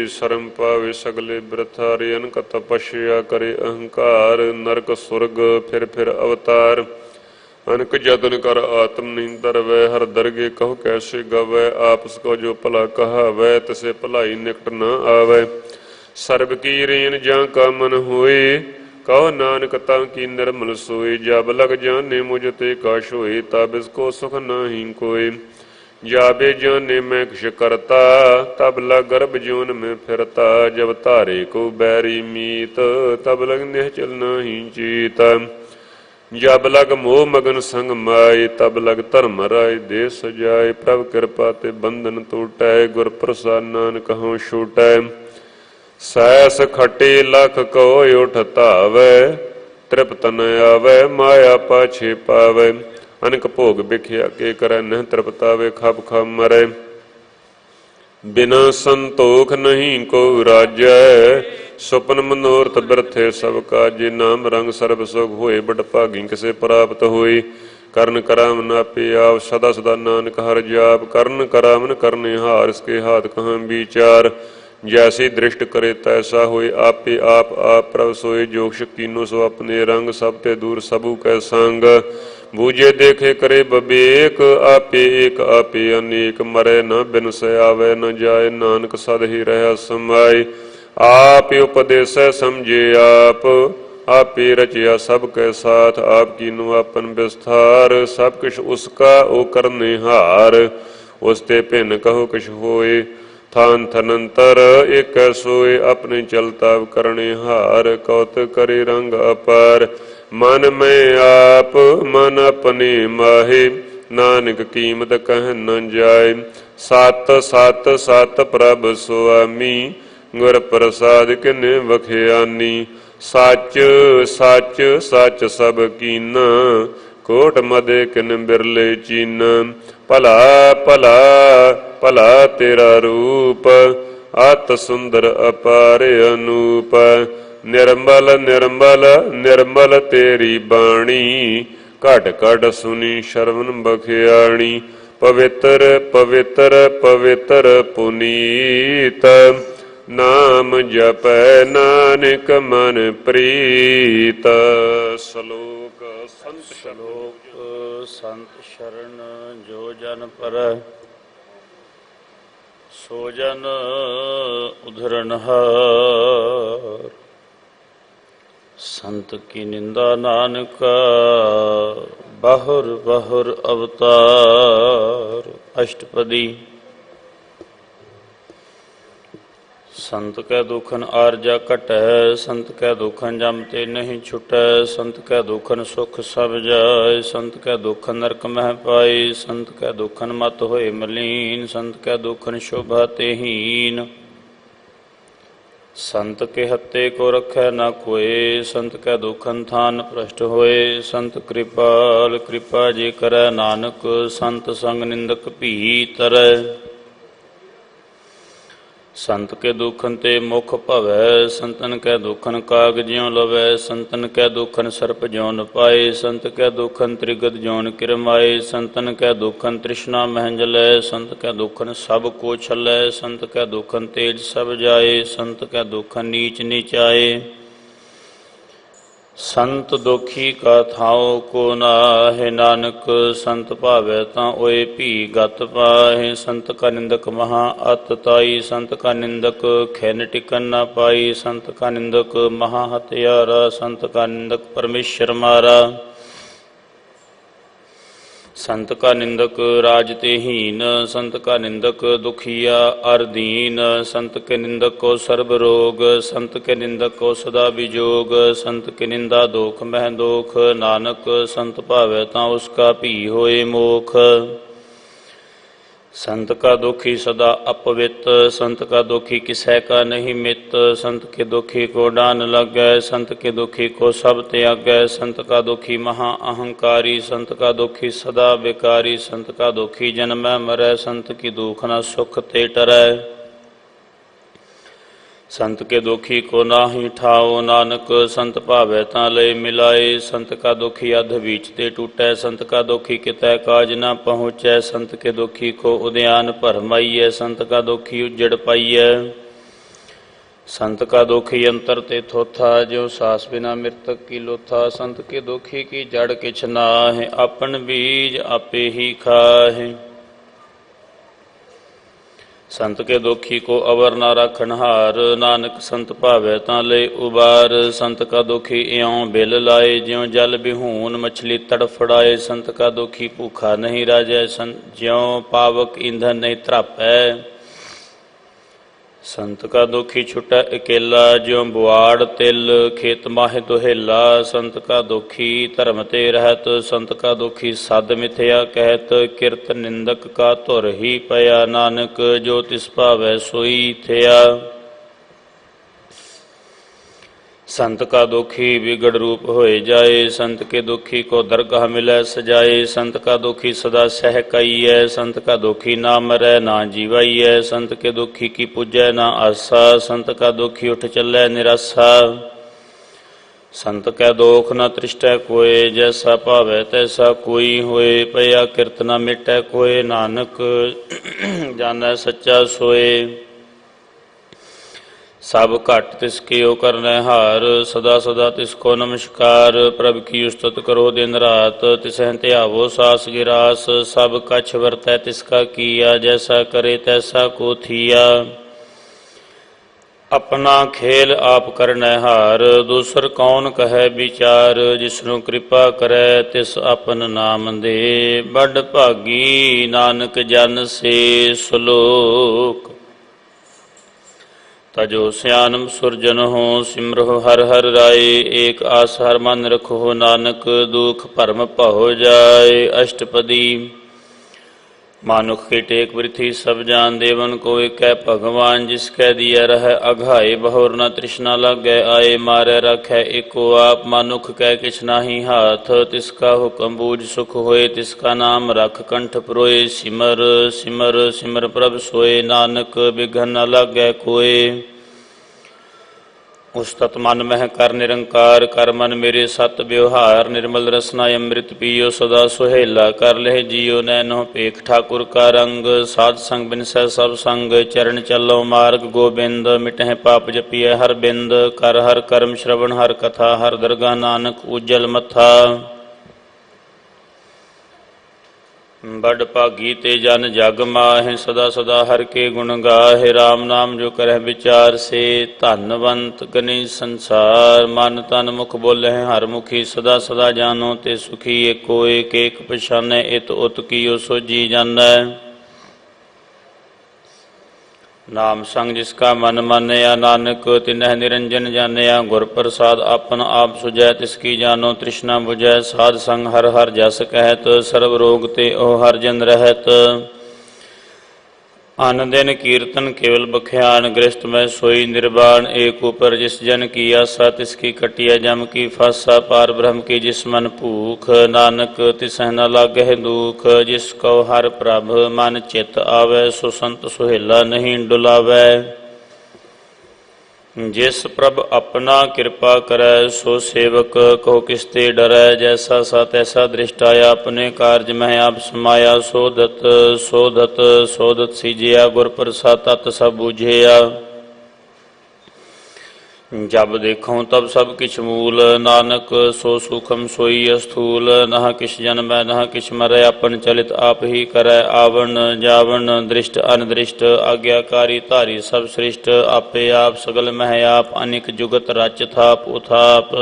शर्म पावे सगले बिरथारे, अनक तपस्या करे अहंकार, नरक सुरग फिर अवतार, अनक जतन कर आत्म निंदर वै, हर दरगे कहो कैसे गवै, आपस को जो भला कहावै, तिसे भलाई निकट न आवे, सर्ब की रेन जां का मन होए, कहो नानक ता की निर्मल सोए, जब लग जाने मुझ ते काश होए, तब इसको सुख नाही कोय, जाबे जाने मैं किश करता, तब लग गर्भ जोन में फिरता, जब तारे को बैरी मीत, तब लग निश्चल नाही चीत, जब लग मोह मगन संग माए, तब लग धर्म राय दे सजाए, प्रभ कृपा ते बंधन टूटै, गुर प्रसाद नानक हूँ छूटै, सैस खटे लख को उठ धावै, तृप्त न आवे माया पाछे पावे, अनक भोग बिख्या के करे न तृप्तावे, खप खप मरे, बिना संतोख नहीं को राजै, सुपन मनोरथ बिरथे सब काजे, नाम रंग सर्ब सुख होए, बड़ भागी किसे प्राप्त होए, करन कराम नापे आप, सदा सदा नानक हर जाप, करन करामन करने हार, इसके हाथ कहाँ विचार, जैसी दृष्ट करे तैसा होए, आपे आप प्रभ सोए, जोक्ष कीनो सो अपने रंग, सब ते दूर सबू कै संग, बूझे देखे करे बबेक, आपे एक आपे अनेक, मरे न बिन से आवे न जाए, नानक सद ही रह समाए, आप उपदेश समझे आपे रचिया सब के साथ, आप कीनो अपन विस्तार, सब किश उसका ओ करने हार, उसते भिन्न कहो किश होए, थान थनंतर एक सोए, अपने चलता करने हार, कौत करे रंग अपार, मन में आप मन अपने माहे, नानक कीमत कह न जाए, सत सत सत प्रभ स्वामी, गुर प्रसाद किने बखियानी, सच सच सच सब कीना, कोट मदे किन बिरले चीना, भला भला भला तेरा रूप, अत सुंदर अपार अनूप, निर्मल निर्मल निर्मल तेरी बाणी, घट घट सुनी श्रवण बखियाणी, पवित्र पवित्र पवित्र पुनीत, नाम जपै नानक मन प्रीत। श्लोक संत शरण जो जन पर, सो जन उधरनहार, संत की निंदा नानक बहुर बहुर अवतार। अष्टपदी। संत कै दुखन आरजा घटै, संत कै दुखन जम ते नहीं छुटै, संत कै दुखन सुख सब जाय, संत कै दुखन नरक मह पाए, संत कै दुखन मत होए मलीन, संत कै दुखन शोभा ते हीन। संत के हत्ते को रखै न कोय, संत कै दुखन थान भ्रष्ट होए, संत कृपाल कृपा जे करै नानक, संत संग निंदक भी तरै। संत के दुखन ते मुख भवै, संतन कै दुखन काग ज्यों लवै, संतन कै दुखन सर्प ज्यों न पाए, संत कै दुखन त्रिगत ज्यों न किरमाए, संतन कै दुखन तृष्णा मह जलै, संत कै दुखन सब को छलै, संत कै दुखन तेज सब जाए, संत कै दुखन नीच नीचाए। संत दुखी का थाओ को नाहि, नानक संत भावै तां ओए भी गत पाहि। संत का निंदक महा अत ताई, संत का निंदक खैन टिकन न पाई, संत का निंदक महा हत्यारा, संत का निंदक परमेश्वर मारा। संत का निंदक राज ते हीन, संत का निंदक दुखिया अर दीन, संत के निंदक को सर्ब रोग, संत के निंदक को सदा विजोग, संत के निंदा दोख मह दोख, नानक संत भावै तां उसका भी होए मोख। संत का दुखी सदा अपवित, संत का दुखी किसै का नहीं मित, संत के दुखी को डान लगै, संत के दुखी को सब त्यागै, संत का दुखी महा अहंकारी, संत का दुखी सदा बेकारी, संत का दुखी जन्मै मरै, संत की दुख न सुख ते टरै। संत के दुखी को नाहि ठाओ, नानक संत भावै तां लय मिलाए, संत का दुखी अध बीच ते टूटै, संत का दुखी कितै काज न पहुँचै, संत के दुखी को उद्यान भरमाइयै, संत का दुखी उजड़ पाइयै। संत का दुखी अंतर ते थोथा, ज्यों सास बिना मृतक की लोथा, संत के दुखी की जड़ किछ नाहि, अपन बीज आपे ही खाहि। संत के दुखी को अवर न रखनहार, नानक संत भावै तां लय उबार, संत का दुखी इयों बिल लाए, ज्यों जल बिहून मछली तड़फड़ाए, संत का दुखी भूखा नहीं राजै, ज्यों पावक ईंधन नहीं त्रापै। संत का दुखी छुटै अकेला, ज्यों बुआड़ तिल खेत माहि दुहेला, संत का दुखी धर्म ते रहत, संत का दुखी सद मिथ्या कहत, किरत निंदक का धुर ही पया, नानक जो तिस भावै सोई थिया। संत का दुखी बिगड़ रूप होए जाए, संत के दुखी को दरगाह मिलै सजाए, संत का दुखी सदा सह कईयै, संत का दुखी ना मरै ना जीवाइयै, संत के दुखी की पूजै ना आसा, संत का दुखी उठ चलै निरासा। संत कै दोख न तृष्टै कोय, जैसा भावै तैसा कोई होए, पया किरत न मिटै कोय, नानक जानै सच्चा सोए। सब घट तिसके ओ करनै हार, सदा सदा तिसको नमस्कार, प्रभ की उस्तत करो दिन रात, तिसह ध्यावो सास गिरास, सब कछ वरतै तिसका किया, जैसा करे तैसा को थिया। अपना खेल आप करनै हार, दूसर कौन कहै विचार, जिसनु कृपा करै तिस अपन नाम दे, बड़ भागी नानक जन से सलोक। तजो सियानम सुरजन हो, सिमरहो हर हर राय, एक आस हर मन रखो, नानक दुख भरम भहो जाय। अष्टपदी। मानुख के टेक पृथ्वी सब जान, देवन को एकै भगवान, जिसकै दिया रह अघाए, बहुर न तृष्णा लागै आए, मारै राखै एको आप, मानुख कै किछ नाही हाथ, तिसका हुक्म बूझ सुख होए, तिसका नाम रख कंठ परोए, सिमर सिमर सिमर प्रभ सोए, नानक बिघन न लागै कोय। उस्तत मन मह कर निरंकार, कर मन मेरे सत व्यवहार, निर्मल रसना अमृत पियो सदा सुहेला, कर लह जियो नैनो पेख ठाकुर का रंग, साध संग बिनसै सब संग, चरण चलो मार्ग गोबिंद, मिटह पाप जपिय हर बिंद, कर हर कर्म श्रवण हर कथा, हर दरगाह नानक उज्जल मथा। बड़ भागी ते जन जग माहे, सदा सदा हर के गुण गाहे। राम नाम जो करह विचार से, धनवंत गनी संसार। मन तन मुख बोले हर मुखी, सदा सदा जानो ते सुखी। एको एक एक पछानै, इत उत कियो सोझी जानै। नाम संग जिसका मन मानया, नानक तिनह निरंजन जानिया। गुर प्रसाद आपन आप सुझै, तिसकी जानो तृष्णा बुझै। साध संग हर हर जस कहत, सर्व रोग ते ओ हर जन रहत। अन दिन कीर्तन केवल बख्यान, गृहस्थ में सोई निर्वाण। एक ऊपर जिस जन की आशा, तिसकी कटिया जम की फासा। पार ब्रह्म की जिस मन भूख, नानक तिसह न लागह दुख। जिस कौ हर प्रभ मन चित आवै, सो संत सुहेला नहीं डुलावै। जिस प्रभ अपना कृपा करै, सो सेवक कहो किसते डरै। जैसा सा तैसा दृष्टाया, अपने कार्य में आप समाया। सोधत सोधत सोधत सीजिया, गुर प्रसाद तत् सब बूझिया। जब देखूं तब सब किछ मूल, नानक सो सूखम सोई स्थूल। नह किछ जन्मै नह किछ मरै, अपन चलित आप ही करै। आवण जावण दृष्ट अनदृष्ट, आज्ञाकारी धारी सब सृष्ट। आपे आप सगल मह आप, अनिक जुगत रच थाप उथाप।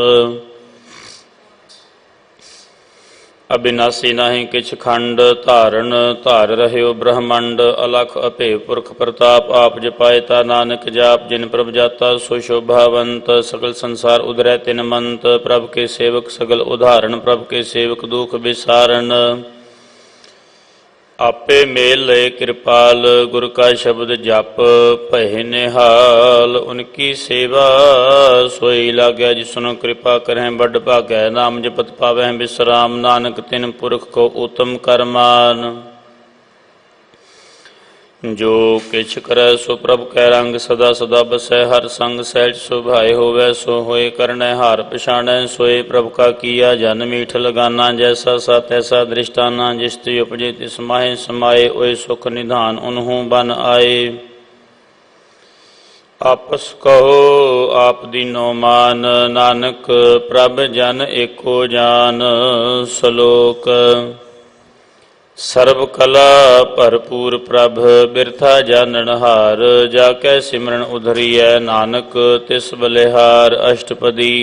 अविनाशी नहीं किछ खंड, धारण धार रह्यो ब्रह्मंड। अलख अभेद पुरख प्रताप, आप जपायता नानक जाप। जिन प्रभ जाता सो शोभावंत, सकल संसार उधरै तिन मंत। प्रभ के सेवक सगल उदाहरण, प्रभ के सेवक दुख विसारण। आपे मेल लय कृपाल, गुर का शब्द जप भय निहाल। उनकी सेवा सोई लागै, जिसनो कृपा करह बड़ भागै। नाम जपत पावै विश्राम, नानक तिन पुरख को उत्तम करमान। जो किछ करै सो प्रभ कै रंग, सदा सदा बसै हर संग। सहज सुभाए होवै, सो होए करनै हार पछाणै। सोए प्रभ का किया जन मीठ लगाना, जैसा सा तैसा दृष्टाना। जिस ते उपजे तिस माहे समाए, ओए सुख निधान उन्हूं बन आए। आपस कहो आप दीनो मान, नानक प्रभ जन एको जान। सलोक सर्व कला भरपूर प्रभ, बिरथा जानन हार। जाकै सिमरन उधरियै, नानक तिस बलिहार। अष्टपदी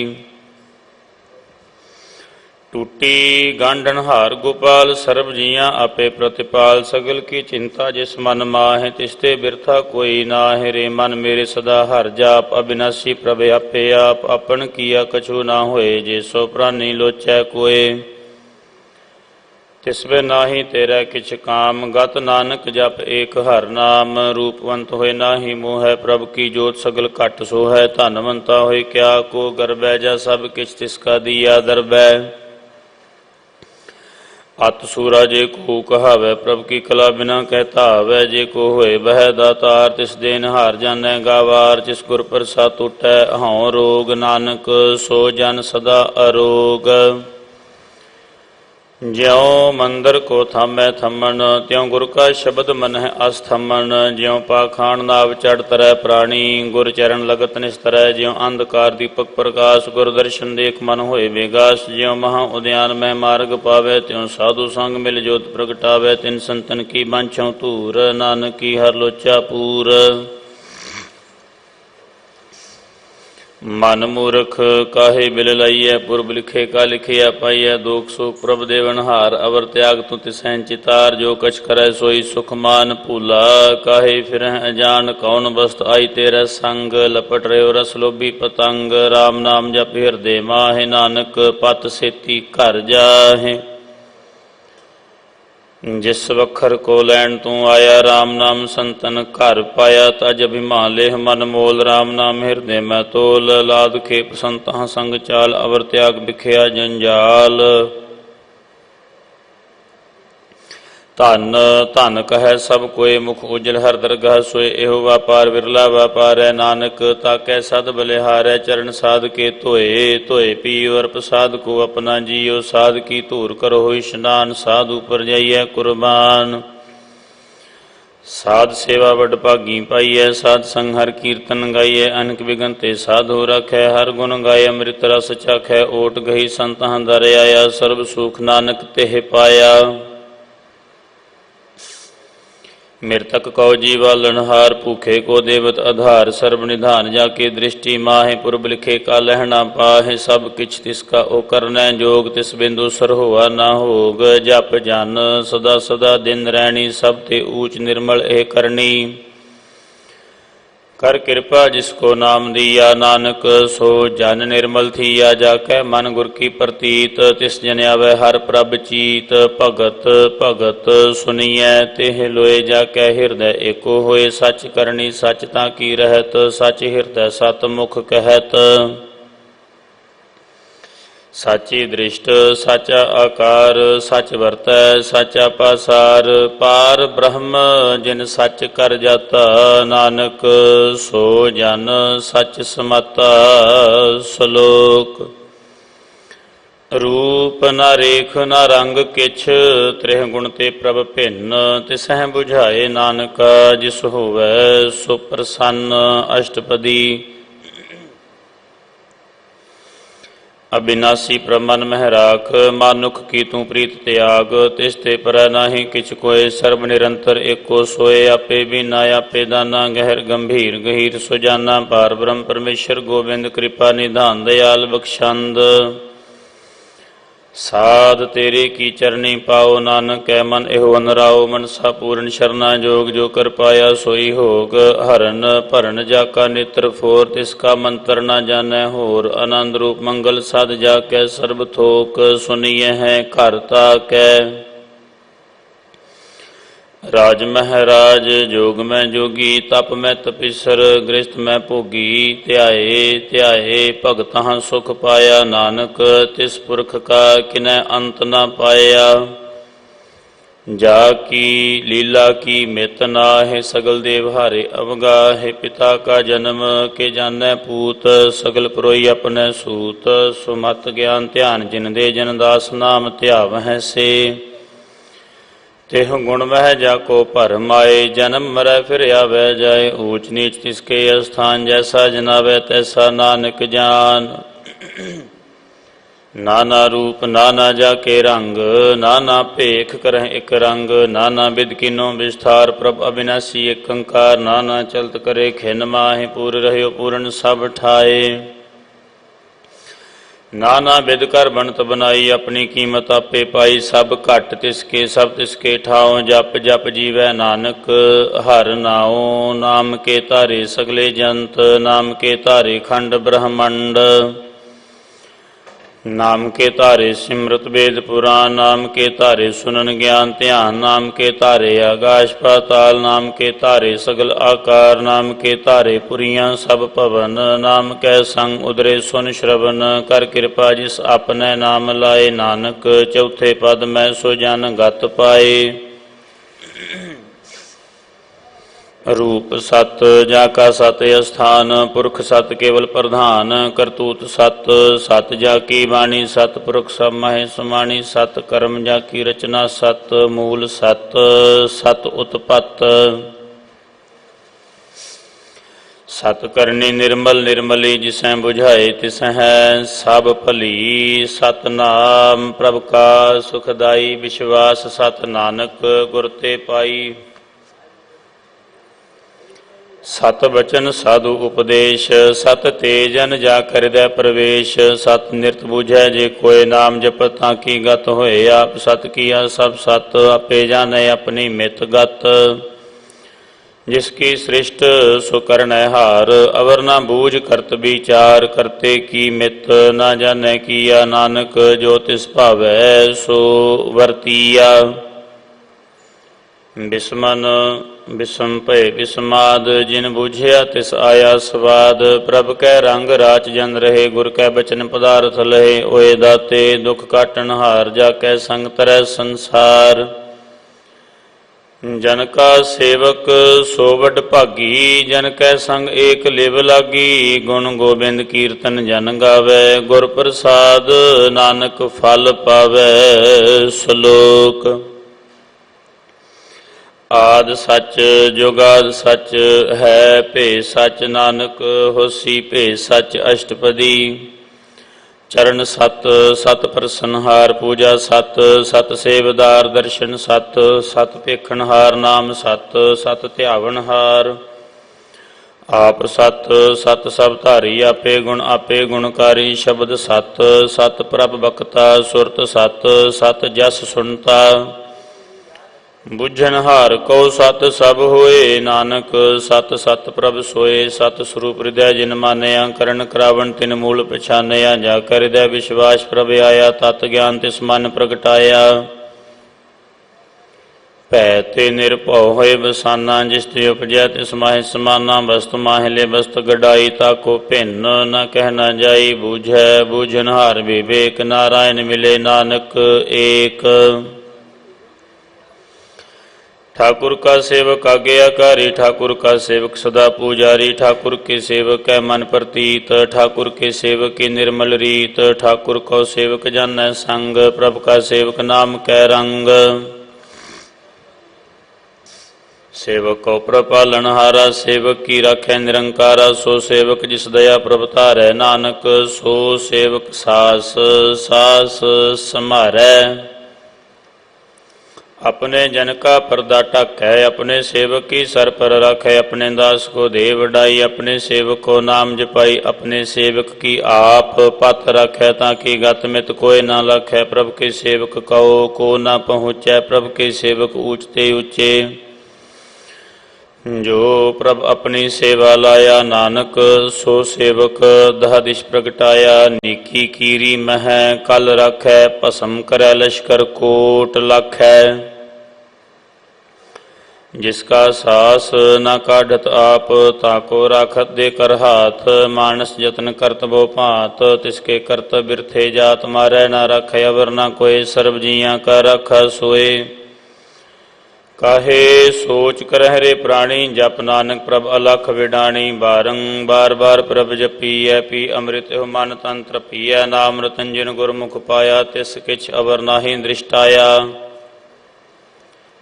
टूटी गांढन हार गोपाल, सर्व जियां आपे प्रतिपाल। सगल की चिंता जिस मन माहे, तिसते बिरथा कोई नाहि। रे मन मेरे सदा हर जाप, अविनाशी प्रभ आपे आप। अपन किया कछु ना होए, जे सो प्राणी लोचै कोय। तिसबे नाही तेरा किछ काम, गत नानक जप एक हर नाम। रूपवंत होए नाही मोह, प्रभ की जोत सगल घट सो है। धनवंता होए क्या को गर्बै, जा सब किछ तिसका दिया दरबै। अत सूरा जे को कहावै, प्रभ की कला बिना कहता हवै। जे को होए वह दातार, तिस देन हार जानै गावार। जिस गुर प्रसाद टूटै हਉ रोग, नानक सो जन सदा अरोग। ज्यों मंदिर को थामै थमन, त्यों गुर का शब्द मन है अस्थमन। ज्यों पाखाण नाव चढ़ तरह प्राणी, गुर चरण लगत निस्तरै। ज्यों अंधकार दीपक प्रकाश, गुर दर्शन देख मन होए विगास। ज्यों महा उद्यान में मार्ग पावै, त्यों साधु संग मिल जोत प्रगटावै। तिन संतन की बांछों तूर, नानक की हर लोचा पूर। मन मूर्ख काहे बिल लाइय, पुरब लिखे का लिखिया पाइय। दोख सुख प्रभ देवन हार, अवर त्याग तु तिसैं चितार। जो कछ करै सोई सुख मान भूला, काहे फिरह अजान। कौन वस्त आई तेरा संग, लपट रह्यो रस लोभी पतंग। राम नाम जप हृदय माहे, नानक पत सेती घर जाहे। जिस वखर को लैन तू आया, राम नाम संतन घर पाया। तज अभिमान लेह मन मोल, राम नाम हृदय में तोल। लाद खेप संतह संग चाल, अवर त्याग बिखया जंजाल। धन धन कह सब कोय, मुख उजल हर दरगाह सोए। एहो व्यापार विरला व्यापार है, नानक ताकै सद बलिहारै। चरण साध के धोए धोए पियो, और प्रसाद को अपना जियो। साध की धूर करो होई स्नान, साधु पर जाइए कुर्बान। साध सेवा बड़ भागी पाइय, साध संग हर कीर्तन गाइय। अनक विघन ते साधु रखै, हर गुण गाय अमृत रस चखै। ओट गही संतह दर आया, सर्व सुख नानक तेह पाया। मृतक कौ जीवालनहार, भूखे को देवत आधार। सर्व निधान जाके दृष्टि माहे, पुरब लिखे का लहना पाहे। सब किछ तिसका ओ करनै जोग, तिस बिंदु सर होआ ना होग। जप जन सदा सदा दिन रैनी, सब ते ऊच निर्मल ए करनी। कर कृपा जिसको नाम दिया, नानक सो जन निर्मल थिया। जाकै मन गुर की प्रतीत, तिस जन आवे हर प्रभ चीत। भगत भगत सुनिए तेह लोए, जाकै हृदय एको होए। सच करनी सच ताकी रहत, सच हृदय सत मुख कहत। साची दृष्ट साचा आकार, सच वरतै साचा पासार। पार ब्रह्म जिन सच कर जाता, नानक सो जन सच समाता। श्लोक। रूप न रेख न रंग किछ, त्रिह गुण ते प्रभ भिन्न। तिसह बुझाए नानका, जिस होवै सो प्रसन्न। अष्टपदी। अविनाशी प्रमन मह राख, मानुख की तू प्रीत त्याग। तिस ते परੈ नाहि किछ कोय, सर्ब निरंतर एको सोय। आपे बिना आपे दाना, गहर गंभीर गहीर सुजाना। पार ब्रह्म परमेश्वर गोविंद, कृपा निधान दयाल बख्शंद। साध तेरे की चरनी पाओ, नानक कै मन एहो अनराओ। मनसा पूर्ण शरणा जोग, जो कर पाया सोई होग। हरन भरन जाका नेत्र फोर, तिसका मंत्र न जानै होर। आनंद रूप मंगल साध जाकै, सर्ब थोक सुनिए हैं घर ताकै। राज महराज जोग में जोगी, तप में तपीसर। गृहस्थ में भोगी, ध्याए ध्याए भगत हाँ सुख पाया। नानक तिस पुरख का किनै अंत न पाया। जाकी लीला की मित नाहि, सगल देवहारे अवगाहे। पिता का जन्म के जानै पूत, सगल पुरोई अपने सूत। सुमत ज्ञान ध्यान जिन दे, जन दास नाम ध्यावह से। तेह गुण वह जाको भरम आए, जन्म मरै फिर आवे जाए। ऊच नीच तिसके स्थान, जैसा जनावे तैसा नानक जान। नाना रूप नाना जाके रंग, नाना भेख करह एक रंग। नाना बिद किनो विस्तार, प्रभ अविनाशी एक अंकार। नाना चलत करे खिन माहि, पूर रहयो पूर्ण सब ठाए। नाना बिद कर बनत बनाई, अपनी कीमत आपे पाई। सब घट तिसके सब तिसके ठाओ, जप जप जीवै नानक हर नाओ। नाम के तारे सगले जंत, नाम के तारे खंड ब्रह्मंड। नाम के तारे सिमरत वेद पुराण, नाम के तारे सुनन ज्ञान ध्यान। नाम के तारे आकाश पाताल, नाम के तारे सगल आकार। नाम के तारे पुरियां सब भवन, नाम कै संग उदरे सुन श्रवण। कर कृपा जिस अपने नाम लाए, नानक चौथे पद में सो जन गत पाए। रूप सत जाका सत स्थान, पुरख सत केवल प्रधान। करतूत सत सत जाकी वाणी, सत पुरख सब महे समाणी। सत कर्म जाकी रचना, सत मूल सत सत उत्पत्त। सत करनी निर्मल निर्मली, जिसै बुझाए तिसह सब भली। सत नाम प्रभ का सुखदाई, विश्वास सत नानक गुर ते पाई। सत बचन साधु उपदेश, सत तेजन जा हृदय प्रवेश। सत निरत बुझै जे कोय, नाम जपत ताकी गत होए। आप सत किया सब सत, आपे जाने अपनी मित गत। जिसकी सृष्ट सो करनै हार, अवर न बूझ करत विचार। करते की मित न जाने किया, नानक जो तिस भावै सो वर्तिया। बिस्मन बिस्म भय बिस्माद, जिन बूझिया तिस आया स्वाद। प्रभ कै रंग राच जन रहे, गुर कै बचन पदार्थ लहे। ओए दाते दुख काटन हार, जाकै संग तरह संसार। जन का सेवक सो वड भागी, जन कै संग एक लिव लागी। गुण गोबिंद कीर्तन जन गावै, गुर प्रसाद नानक फल पावै। श्लोक। आद सच जुगाद सच है, भे सच नानक होसी भे सच। अष्टपदी। चरण सत सत प्रसन्नहार पूजा सत सत सेवदार दर्शन सत सत पेखनहार नाम सत सत ध्यावनहार आप सत सत सब धारी आपे गुणकारी शब्द सत सत प्रभ बक्ता सुरत सत सत जस सुनता बुझनहार को सत सब होए नानक सत सत प्रभ सोए सत स्वरूप हृदय जिन मानया करण करावण तिन मूल पछानया जाकर हृदय विश्वास प्रभ आया तत् ज्ञान तिस मन प्रगटाया भै ते निरभਉ होए बसाना जिस ते उपजै तिस माहि समाना वस्तु माहिले वस्तु गडाई ताको भिन्न न कह न जाई बूझै बूझनहार विवेक नारायण मिले नानक एक ठाकुर का सेवक आज्ञाकारी ठाकुर का सेवक सदा पुजारी ठाकुर के सेवक है मन प्रतीत ठाकुर के सेवक की निर्मल रीत ठाकुर को सेवक जानै संग प्रभु का सेवक नाम कै रंग सेवक को प्रपालनहारा सेवक की राखै निरंकारा सो सेवक जिस दया प्रभ धारै नानक सो सेवक सास सास समारै अपने जन का पर्दा ढक है अपने सेवक की सर पर रख है अपने दास को दे वडाई अपने सेवक को नाम जपाई अपने सेवक की आप पथ रख है ताकि गत मित कोई ना लख है प्रभु के सेवक कहो को ना पहुँचै प्रभु के सेवक ऊंचते ऊंचे जो प्रभ अपनी सेवा लाया नानक सो सेवक दह दिश प्रगटाया नीकी कीरी मह कल रखै भस्म करै लश्कर कोट लखै जिसका सास न काढ़त आप ताको राखत दे कर हाथ मानस जतन करत बो भात तिसके करत बिरथे जात मारै न रख अवर न कोई सर्व जियां का रखा सोए काहे सोच करह रे प्राणी जप नानक प्रभ अलख विडाणी बारंबार बार प्रभ जपीਐ पी अमृत मन तंत्र पीਐ नाम रतंजन गुरमुख पाया तिस किछ अवर नाहि दृष्टाया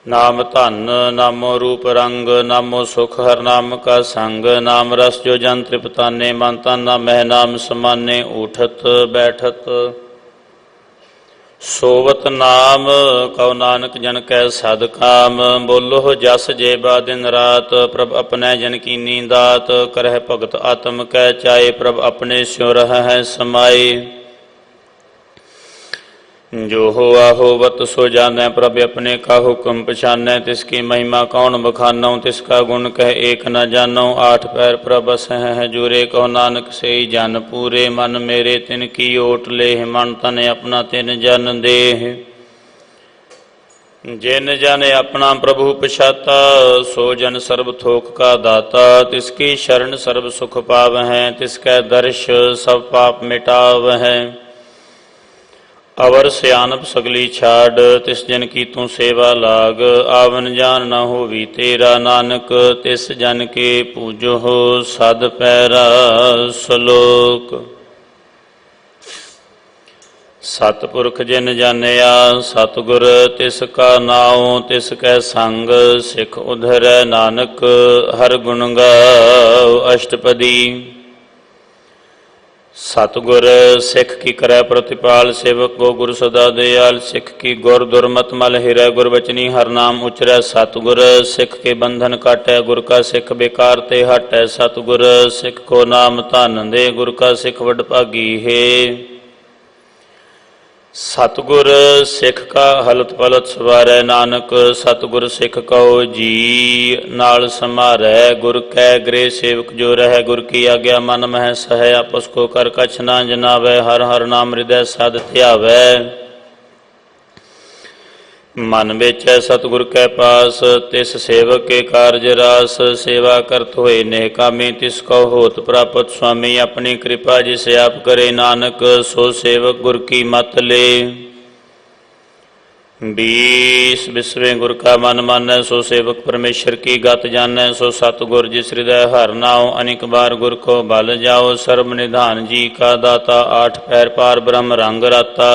नाम धन नामो रूप रंग नामो सुख हर नाम का संग नाम रस जो जन तृप्ताने मन ताना मह नाम समाने उठत बैठत सोवत नाम कौ नानक जन कै सद काम बोलो जस जेबा दिन रात प्रभ अपने जन की नींदात करह भगत आत्म कै चाहे प्रभ अपने स्यों रह है समाए जो हो होवत सो जानै प्रभ अपने का हुक्म पछानै तिसकी महिमा कौन बखानौ तिसका गुण कह एक न जानौ आठ पैर प्रभ सह जुरे कहो नानक से जन पूरे मन मेरे तिन की ओट लेह मन तन अपना तिन जन देह जिन जन अपना प्रभु पछाता सो जन सर्व थोक का दाता तिसकी शरण सर्व सुख पाव है तिसकै दर्श सब पाप मिटाव है अवर सियानप सगली छाड़ तिस जन की तू सेवा लाग आवन जान न होवी तेरा नानक तिस जन के पूजो हो सद पैरा सलोक सतपुरख जिन जानिया सतगुर तिस का नाउ तिस कै संग सिख उधरै नानक हर गुण गाओ अष्टपदी सतगुर सिख की करै प्रतिपाल सेवक को गुरु सदा दयाल सिख की गुर दुर्मत मल हिरै गुरबचनी हर नाम उचरै सतगुर सिख के बंधन काटै गुर का सिख बेकार ते हटै सतगुर सिख को नाम धन दे गुर का सिख वड भागी है सतगुर सिख का हलत पलत सवारै नानक सतगुर सिख कहो जी नाल समारै गुर कै गृह सेवक जो रह गुर की आज्ञा मन मह सह आपस को कर कछ ना जनावै हर हर नाम हृदय सद ध्यावै मन बेचै सतगुर कै पास तिस सेवक के कारज रास सेवा करत होए नेह कामी तिसको होत प्राप्त स्वामी अपनी कृपा जिसे आप करे नानक सो सेवक गुर की मत ले 20 विश्वें गुर का मन मानै सो सेवक परमेश्वर की गत जानै सो सतगुर जिस हृदय हर नाओ अनेक बार गुर को बल जाओ सर्व निधान जी का दाता 8 पैर पार ब्रह्म रंग राता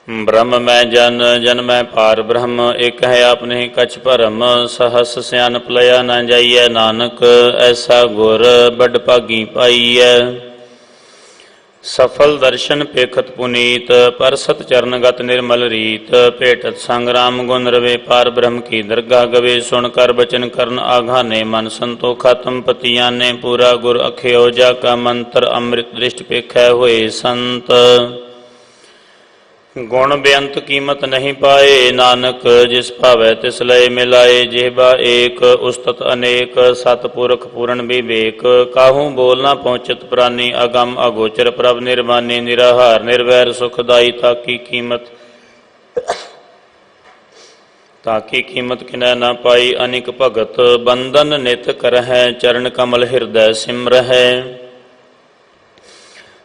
ब्रह्म मैं जन, जन मैं पार ब्रह्म, एक है आपने कछ भरम, सहस सियानप लया न जाइए, नानक ऐसा गुर बड़ भागी पाइय। सफल दर्शन पेखत पुनीत, पर सत चरणगत निर्मल रीत, भेटत संग राम गुण रवे, पार ब्रह्म की दरगाह गवे, सुन कर बचन करन आघाने, मन संतोखा तम पतिया ने, पूरा गुर अख्यो जाका मंत्र, अमृत दृष्ट पेखै होए संत। गुण बेअंत कीमत नहीं पाए, नानक जिस भावै तिस लय मिलाए, जेहबा एक उस्तत अनेक, सतपुरख पूर्ण विवेक, काहू बोल न पहुँचत प्राणी, अगम अगोचर प्रभ निर्वाणी, निराहार निर्वैर सुखदाई, ताकी कीमत किनै न पाई, अनिक भगत बंधन नित करहै, चरण कमल हृदय सिमरहै।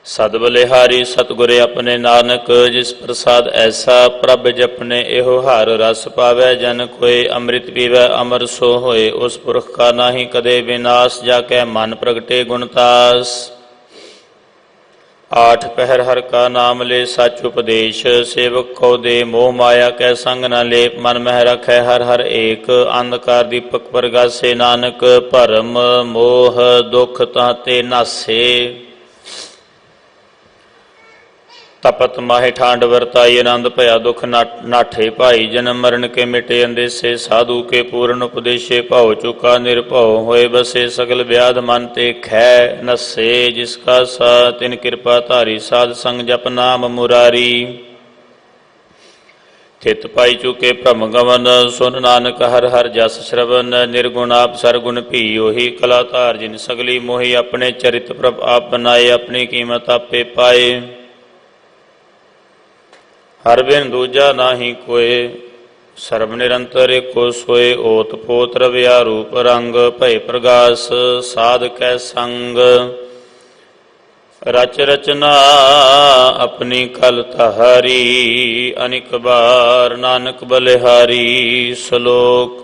सद बलिहारी सतगुर अपने, नानक जिस प्रसाद ऐसा, प्रभ जपने एहो हार रस पावै, जन कोय अमृत पीवै अमर सो होए, उस पुरख का नाही कदे विनाश, जाकै मन प्रगटे गुणतास। आठ पहर हर का नाम ले सच उपदेश, सेवक को दे मोह माया कै संग न लेप, मन मह रखै हर हर एक, अंधकार दीपक प्रगासे, नानक भरम मोह दुख ताते नासे। तपत माहे ठांड वरताई, आनंद भया दुख नाठे भाई, जन्म मरण के मिटे अंदेसे, साधु के पूर्ण उपदेशे, भाव चुका निर्भव होए बसे, सगल व्याध मन ते खै नसे, जिसका सा तिन कृपा धारी, साध संग जप नाम मुरारी। थित पाई चुके भ्रम गवन, सुन नानक हर हर जस श्रवण, निर्गुण आप सरगुण भी, ओही कला धार जिन सगली मोही, अपने चरित प्रभ आप बनाए, अपनी कीमत आपे पाए। हर बिन दूजा नाही कोय, सर्व निरंतर एको सोए, ओत पोत रविया रूप रंग, भय प्रगास साध कै संग। रच रचना अपनी कल तहारी, अनिक बार नानक बलिहारी। श्लोक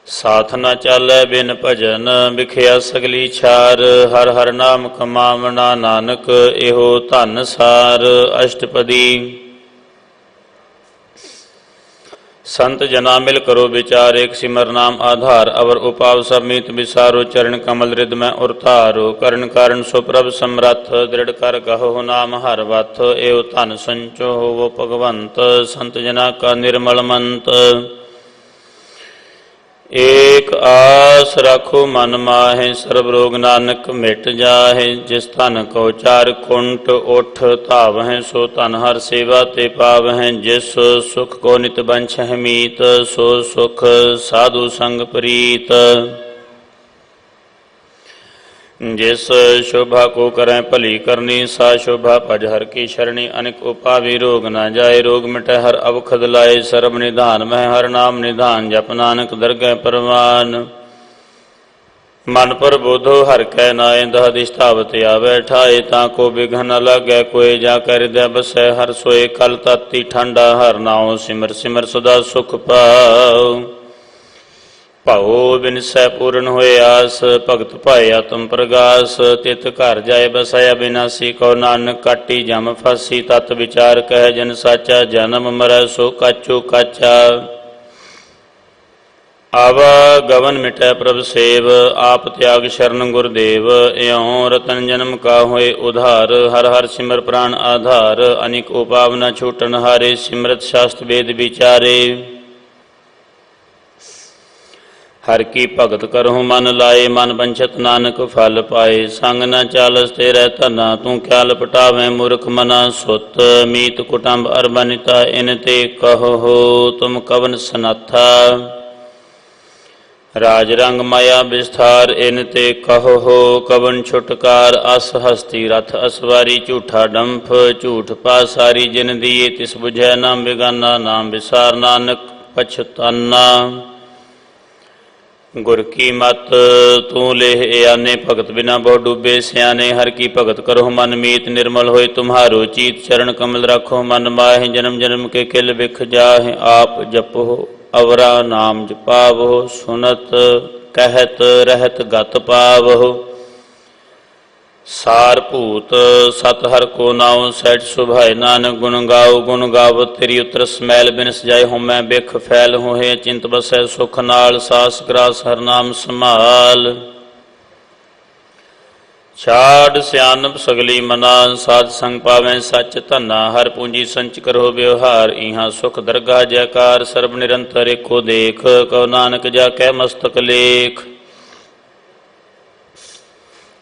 साथ न चालै बिन भजन, बिखया सगली छार, हर हर नाम कमावना, नानक एहो धन सार। अष्टपदी संत जना मिल करो विचार, एक सिमर नाम आधार, अवर उपाव सब मीत विसारो, चरण कमल रिद में उरतारो, करण कारण सुप्रभ समरथ, दृढ़ कर कहो नाम हर वथ, एव धन संचो वो भगवंत, संत जना का निर्मल मंत। एक आस राखो मन माहे, सर्व रोग नानक मिट जाहे, जिस धन को चार कुंट उठ धावहें, सो धन हर सेवा ते पावहें, जिस सुख को नित बंछ मीत, सो सुख साधु संग प्रीत। जिस शोभा को करें भली करनी, सा शोभा भज हर की शरणी, अनेक उपावि रोग न जाए, रोग मिटे हर अवखद लाए, सर्व निधान में हर नाम निधान, जप नानक दरगह परवान। मन पर बोधो हर कै नाए, दह दिश धावत आवे ठाए, ताको बिघन न लागै कोय, जाकर हृदय बसै हर सोए, कल ताती ठंडा हर नाओ, सिमर सिमर सदा सुख पाओ। भाओ बिन सै पूर्ण होए आस, भगत पाए आत्म प्रगास, तित घर जाए बसाया बिनासी, को नानक काटी जम फासी, तत विचार कह जन साचा, जन्म मरै सो काचो काचा। आवा गवन मिटै प्रभ सेव, आप त्याग शरण गुरदेव, एहों रतन जन्म का होए उधार, हर हर सिमर प्राण आधार, अनिक उपाव न छूटन हारे, सिमरत शास्त्र वेद विचारे। हर की भगत करहु मन लाए, मन बंछत नानक फल पाए, संग न चालस तेरे धना, तू क्या लपटावे मूर्ख मना, सुत मीत कुटुंब अरबनिता, इन ते कहो हो तुम कवन सनाथा। राज रंग माया विस्तार, इन ते कहो हो कवन छुटकार, अस हस्ती रथ असवारी, झूठा डंफ झूठ पासारी, जिन दिए तिस बुझै नाम बेगाना, नाम विसार नानक पछताना। गुर की मत तू लेह आने, भगत बिना बहु डूबे सियाने, हर की भगत करो मन मीत, निर्मल होए तुम्हारो चीत, चरण कमल रखो मन माहे, जन्म जन्म के किल बिख जाहे, आप जपो अवरा नाम जपावो, सुनत कहत रहत गत पावो। सार भूत सत हर को नाउ सैठ सुभाए नानक गुण गाओ तेरी उतर समैल बिनस जाए होमै बिख फैल होहे चिंत बसै सुख नाल सास ग्रास हर नाम संभाल छाड़ सियानप सगली मना साध संग पावै सच धना हर पूंजी संच करो व्यवहार इहाँ सुख दरगाह जयकार सर्ब निरंतर एको देख कहो नानक जाकै मस्तक लेख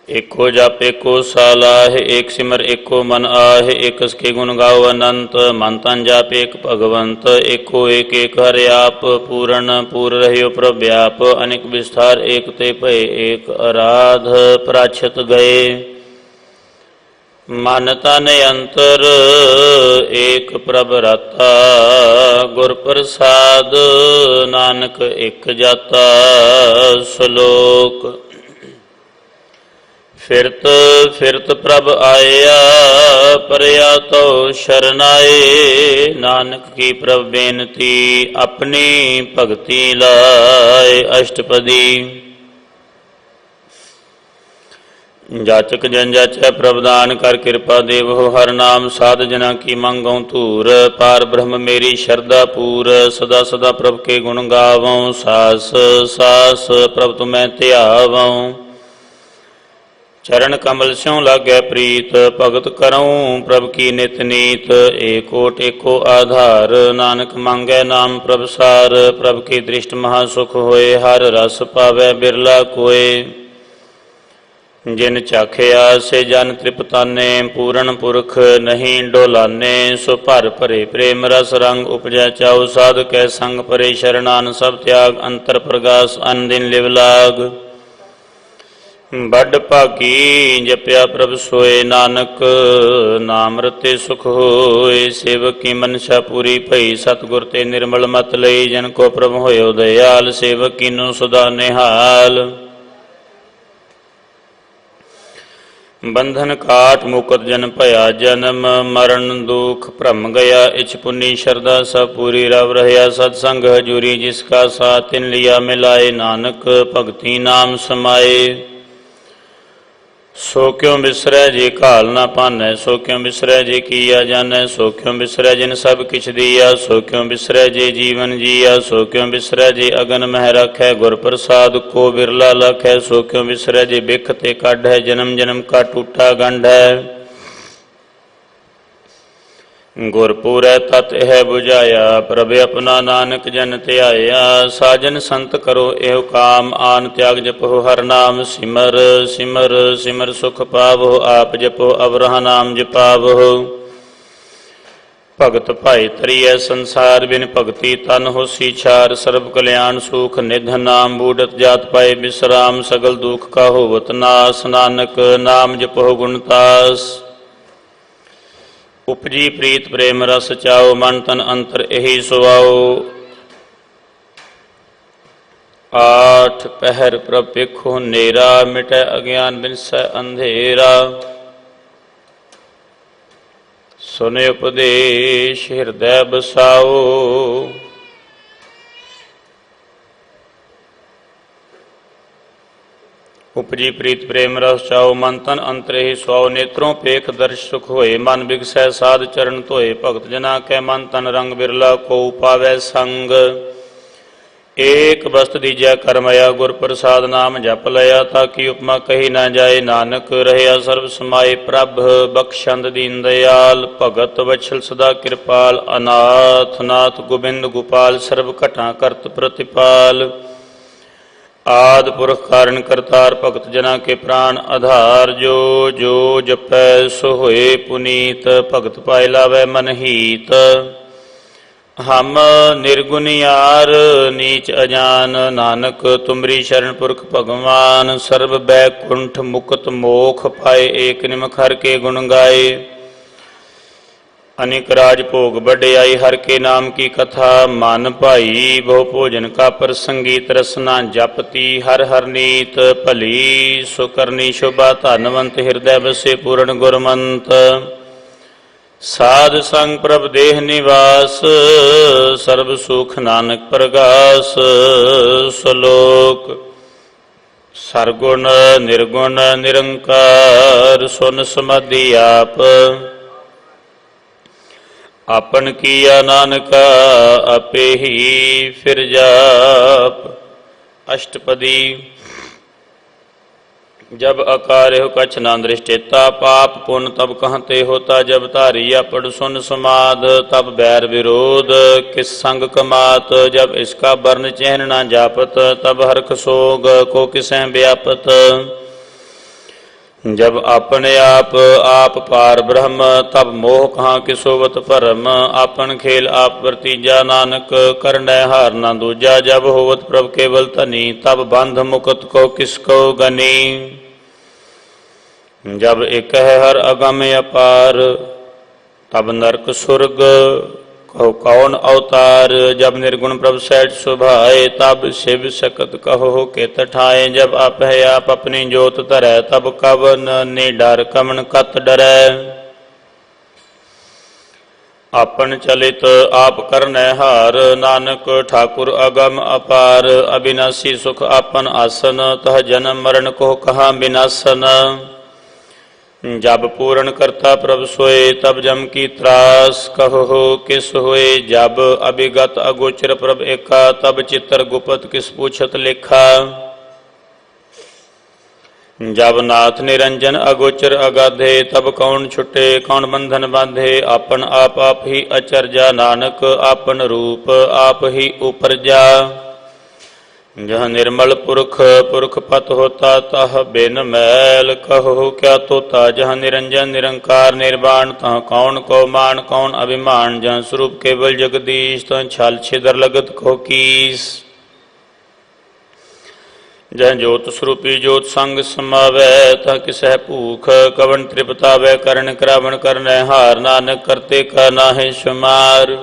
एको जप एको सालाह एक सिमर एको मन आह एकस के गुण गाओ अनंत मन तन जाप एक भगवंत एको एक एक हरि आप पूर्ण पूर रहियो प्रव्याप अनेक विस्तार एक ते भय एक आराध प्राछत गए मन तन अंतर एक प्रभ रता गुर प्रसाद नानक एक जाता श्लोक फिरत फिरत प्रभ आया परया तो शरनाए नानक की प्रभ बेनती अपनी भगति लाए अष्टपदी जाचक जन जाचै प्रभदान कर कृपा देवो हर नाम साध जना की मंगों धूर पार ब्रह्म मेरी शरदा पूर सदा सदा प्रभ के गुण गावों सास सास प्रभ तुम्हें त्यावों चरण कमल स्यों लागै प्रीत भगत करऊँ प्रभ की नित नीत एको टेको आधार नानक मांगै नाम प्रभ सार प्रभ की दृष्ट महासुख होए हर रस पावै बिरला कोय जिन चाखिया से जन तृपताने पूर्ण पुरख नहीं डोलाने सो भर भरे प्रेम रस रंग उपजै चाउ साध कै संग परे शरणान सब त्याग अंतर प्रगास अन दिन लिव लाग बड़ भागी जपया प्रभ सोए नानक नाम रते सुख होए सेवक की मनसा पूरी भई सतगुर ते निर्मल मत लई जन को प्रभ होयो दयाल सेवक कीनो सदा निहाल बंधन काट मुकत जन भया जन्म मरण दुख भ्रम गया इछ पुन्नी शरदा सब पूरी रव रहया सत्संग हजूरी जिसका साथ तिन लिया मिलाए नानक भगति नाम समाए सो क्यों बिसरै जे घाल ना पानै सो क्यों बिसरै जे किया जानै सो क्यों बिसरै जिन सब किछ दिया सो क्यों बिसरै जे जीवन जिया सो क्यों बिसरै जे अगन मह रखै गुर प्रसाद को बिरला लखै सो क्यों बिसरै जे बिख ते काढै जन्म जन्म का टूटा गंढ है गुरपुरै तत है बुझाया प्रभ अपना नानक जन त्याया साजन संत करो एहो काम आन त्याग जपो हर नाम सिमर सिमर सिमर सुख पावो आप जपो अवरह नाम जपावो भगत भाई तरिय संसार बिन भगति तन होसी छार सर्व कल्याण सुख निधन नाम बूढ़त जात पाए विश्राम सगल दुख का होवत नास नानक नाम जपो गुणतास उपजी प्रीत प्रेम रस चाओ मन तन अंतर यही सुवाओ आठ पहर प्रभ पेखो नेरा मिटै अज्ञान बिनसै अंधेरा सुने उपदेश हृदय बसाओ उपजी प्रीत प्रेम रस चाओ मन तन अंतर ही स्वाओ नेत्रों पेख दर्श सुख होए मन बिगसै साध चरण धोए भगत जना कै मन तन रंग बिरला को पावै संग एक बस्त दीजै करमया गुर प्रसाद नाम जप लया ताकि उपमा कही न जाए नानक रहया सर्व समाए प्रभ बख्शंद दीन दयाल भगत वत्सल सदा कृपाल अनाथ नाथ गोबिंद गोपाल सर्व घटा करत प्रतिपाल आद पुरख कारण करतार भगत जना के प्राण आधार जो जो जपै सो होए पुनीत भगत पाए लावै मन हीत हम निर्गुनियार नीच अजान नानक तुमरी शरण पुरख भगवान सर्व बैकुंठ मुक्त मोख पाए एक निमख हर के गुण गाए अनेक राज भोग बढ़ियाई हर के नाम की कथा मन भाई बहु भोजन का प्रसंगी तरसना जपती हर हर नीत भली सुकरनी शोभा धनवंत हृदय बसे पूर्ण गुरमंत साध संग प्रभ देह निवास सर्व सुख नानक प्रगास श्लोक ਸਰਗੁਣ ਨਿਰਗੁਣ ਨਿਰੰਕਾਰ ਸੁਨ ਸਮਾਧੀ ਆਪ। ਆਪਨ ਕੀਆ ਨਾਨਕਾ ਆਪੇ ਹੀ ਫਿਰ ਜਾਪ। ਅਸ਼ਟਪਦੀ। जब अकार्य कछ न दृष्टेता पाप पुण्य तब कहते होता। जब धारी अपड़ सुन समाध तब बैर विरोध किस संग कमात। जब इसका वर्ण चिन्ह न जापत तब हरख सोग को किसें व्यापत। जब अपने आप पार ब्रह्म तब मोह कहाँ किसोवत भरम। आपन खेल आप वर्तीजा नानक करनै हार न दूजा। जब होवत प्रभ केवल धनी तब बंध मुकत को किसको गनी। जब एक है हर अगम अपार तब नरक सुर्ग कहो कौन अवतार। जब निर्गुण प्रभ सैठ सुभाए तब शिव सकत कहो के तठाए। जब आप है आप अपनी जोत धरै तब कवन ने डर कवन कत डरै। आपन चलित आप करनै हार नानक ठाकुर अगम अपार। अविनाशी सुख आपन आसन तह जन्म मरण को कहाँ विनाशन। जब पूर्ण करता प्रभ सोए तब जम की त्रास कहो किस होए। जब अभिगत अगोचर प्रभ एका तब चित्र गुपत किस पूछत लेखा। जब नाथ निरंजन अगोचर अगाधे तब कौन छुटे कौन बंधन बांधे। आपन आप ही अचरजा नानक आपन रूप आप ही उपरजा। जहाँ निर्मल पुरख पुरख पत होता तह बिन मैल कहो क्या तोता। जहाँ निरंजन निरंकार निर्वाण तह कौन को मान कौन अभिमान। जहाँ स्वरूप केवल जगदीश तह छल छिदर लगत को कीस। जहाँ ज्योत स्वरूपी ज्योत संग समावै तह किसह भूख कवन त्रिपतावै। करण करावण करनै हार नानक करते का नाहि शुमार।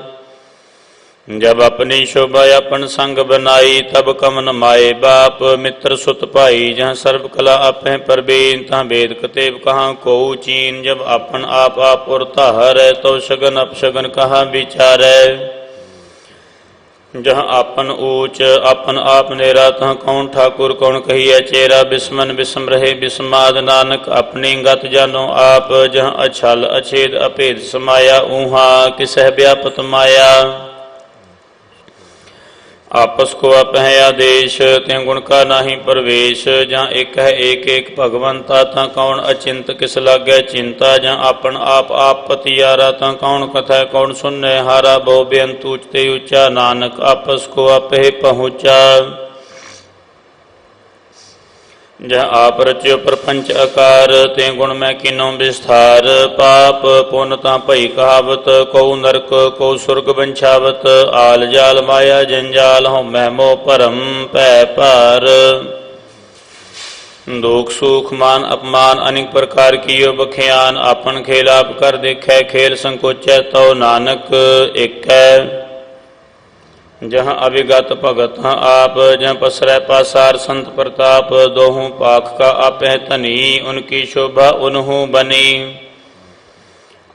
जब अपनी शोभा अपन संग बनाई तब कमन माए बाप मित्र सुत भाई। जहाँ सर्व कला आपे परबीन तहाँ वेद कतेब कहाँ को चीन। जब अपन आप उरता है तो शगन अपशगन कहाँ विचारै। जहाँ आपन ऊंच अपन आप नेरा तहाँ कौन ठाकुर कौन कहिए चेरा। बिस्मन बिस्म रहे बिस्माद नानक अपनी गत जानो आप। जहाँ अछल अछेद अभेद समाया ऊहा किसह व्यापत माया। आपस को आप है आदेश त्यों गुण का नाही प्रवेश। जहाँ एक है एक भगवंता ता कौन अचिंत किस लागे चिंता। जहाँ आपन आप पतियारा ता कौन कथा कौन सुनने हारा। बहु बेअंत ऊंचते ऊंचा नानक आपस को आप ही पहुँचा। जहाँ आप रच्यो प्रपंच आकार ते गुण में किनो विस्तार। पाप पुण्यता भई कहावत को नरक को सुर्ग बंछावत। आल जाल माया जंजाल हो महमो परम पै पार। दुख सुख मान अपमान अनेक प्रकार की यो बख्यान। आपन खेल आप कर देखे खेल संकोचै तो नानक एक। जहाँ अभिगत भगत आप जहाँ पसरै पासार संत प्रताप। दोहूँ पाख का आपे धनी उनकी शोभा उन्हूँ बनी।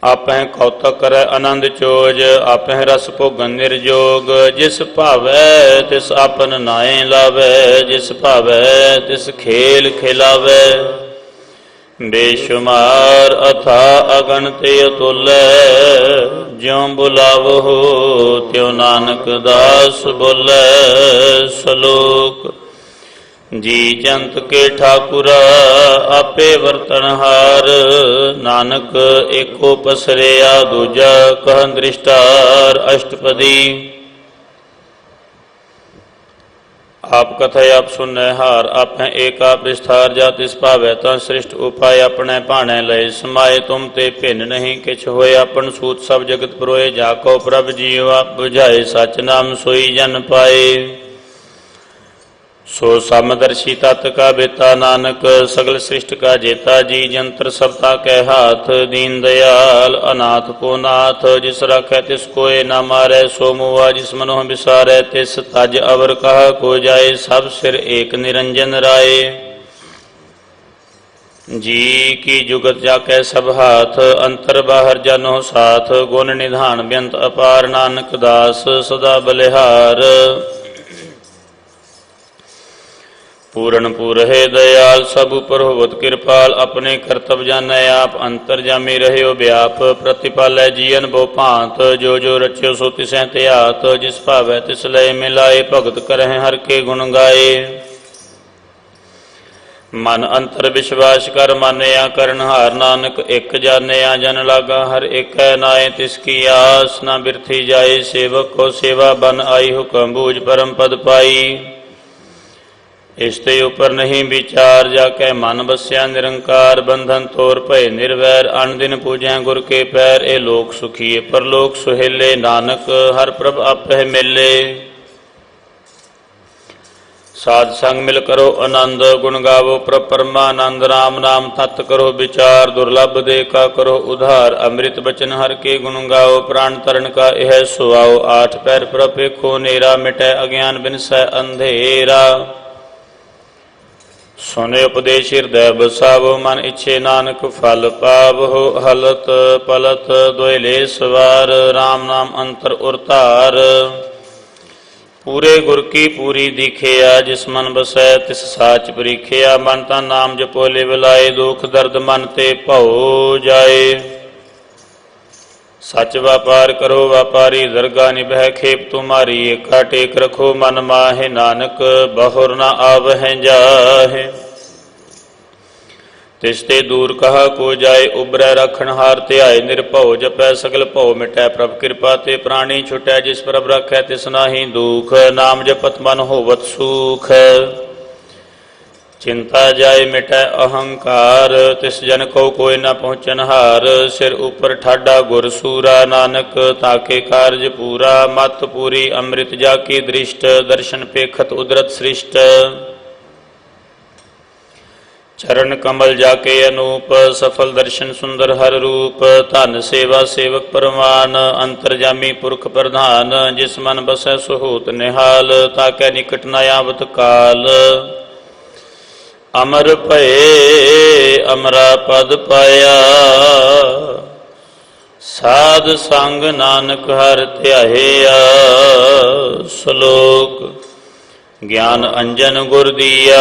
आपे कौतक करे आनंद चोज आपे रस भोगन निर्जोग। जिस भावै तिस आपन नाए लावै जिस भावै तिस खेल खिलावै। बेशुमार अथा अगणित अतुल्य ज्यों बुलावो त्यों नानक दास बोले सलोक। जी जंत के ठाकुरा आपे वर्तनहार। नानक एको पसरिया दूजा कह दृष्टार। अष्टपदी। आप कथा आप सुनने हार आप हैं एक आप विस्तार जात इस पावै ता श्रेष्ठ उपाय अपने भाणे लय समाये। तुम ते भिन्न नहीं किछ होए अपन सूत सब जगत परोए। जाको प्रभ जीव आप बुझाए सच नाम सोई जन पाए। सो समदर्शी तत् का बेता नानक सगल सृष्ट का जेता। जी जंत्र सबता के हाथ दीन दयाल अनाथ को नाथ। जिस रखे तिस कोय न मारे सो मुआ जिस मनोह बिसारे तिस तज अवर कहा को जाए। सब सिर एक निरंजन राय। जी की जुगत जाके सब हाथ अंतर बाहर जानो साथ। गुण निधान व्यंत अपार नानक दास सदा बलिहार। पूरण पूरहे दयाल सब उपर होवत कृपाल। अपने कर्तव्य जानै आप अंतरजामी रह्यो व्याप। प्रतिपालै जीवन बहु भांत जो जो रच्यो सो तिसैं त्यात। जिस भावै तिस लय मिलाए भगत करहिं हर के गुण गाए। मन अंतर विश्वास कर मानिया करनहार। नानक एक जानिया जन लागा हर एक नाए। तिसकी आस न बिरथी जाए सेवक को सेवा बन आई। हुक्म बूझ परम पद पाई। इसते ऊपर नहीं विचार जाके मन बस्या निरंकार। बंधन तोर भय निर्वैर अन दिन पूजै गुर के पैर। ए लोक सुखीए परलोक सुहेले नानक हर प्रभ आपै मिले। साध संग मिल करो आनंद गुण गावो प्रभ परमानंद। राम नाम तत् करो विचार दुर्लभ दे का करो उधार। अमृत बचन हर के गुण गाओ प्राण तरण का यह सुआओ। आठ पैर प्रभ पेखो नेरा मिटै अज्ञान बिनसै अंधेरा। सुने उपदेश हृदय बसावो मन इच्छे नानक फल पावो। हलत पलत दोयले सवार राम नाम अंतर उरतार। पूरे गुर की पूरी दिखिया जिस मन बसै तिस साच परीखिया। मन ता नाम जपो लिव लाए दुख दर्द मन ते भौ जाए। सच व्यापार करो व्यापारी दरगाह निभै खेप तुम्हारी। एका टेक रखो मन माहे नानक बहुर न आवह जाहे। तिसते दूर कहा को जाए उबरै रखन हार ध्याए। निरभउ जपै सगल भउ मिटै प्रभ कृपा ते प्राणी छुटै। जिस प्रभ रखै तिस नाहि दुख नाम जपत मन होवत सुख। चिंता जाए मिटै अहंकार तिस जन को कोई न पहुँचन हार। सिर ऊपर ठाडा गुर सूरा नानक ताके कारज पूरा। मत पूरी अमृत जाकी दृष्ट दर्शन पेखत उदरत सृष्ट। चरण कमल जाके अनूप सफल दर्शन सुंदर हर रूप। धन सेवा सेवक परवान अंतरजामी पुरख प्रधान। जिस मन बसै सुहूत निहाल ताकै निकट न आवत काल। अमर भये अमरा पद पाया साध संग नानक हर ध्याया। श्लोक ज्ञान अंजन गुर दिया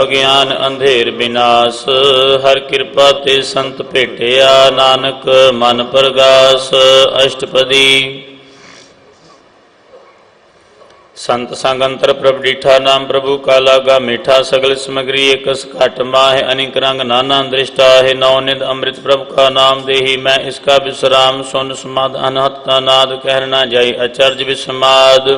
अज्ञान अंधेर विनाश। हर कृपा ते संत भेटिया नानक मन प्रगास। अष्टपदी संत संग अंतर प्रभ डीठा नाम प्रभु का लागा मीठा। सगल समग्री एकस घट माहे अनिक रंग नाना दृष्टा है। नवनिध अमृत प्रभु का नाम देही मैं इसका विश्राम। सुन समाध अनहत का नाद कहना जाई अचर्ज विस्माद।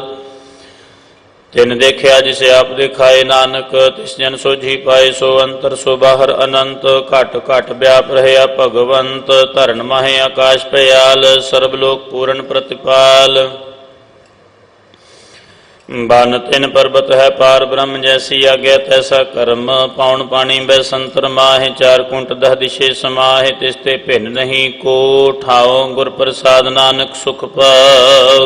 तिन देखिया जिसे आप दिखाए नानक तिस जन सोझी पाए। सो अंतर सो बाहर अनंत घट घट व्याप रहया भगवंत। धरण माहे आकाश पयाल सर्वलोक पूर्ण प्रतिपाल। बन तिन पर्वत है पार ब्रह्म जैसी आज्ञा तैसा कर्म। पाउन पानी बै संतर माहे चार कुंट दह दिशे समाहे। तिसते भिन्न नहीं को ठाओ गुर प्रसाद नानक सुख पाओ।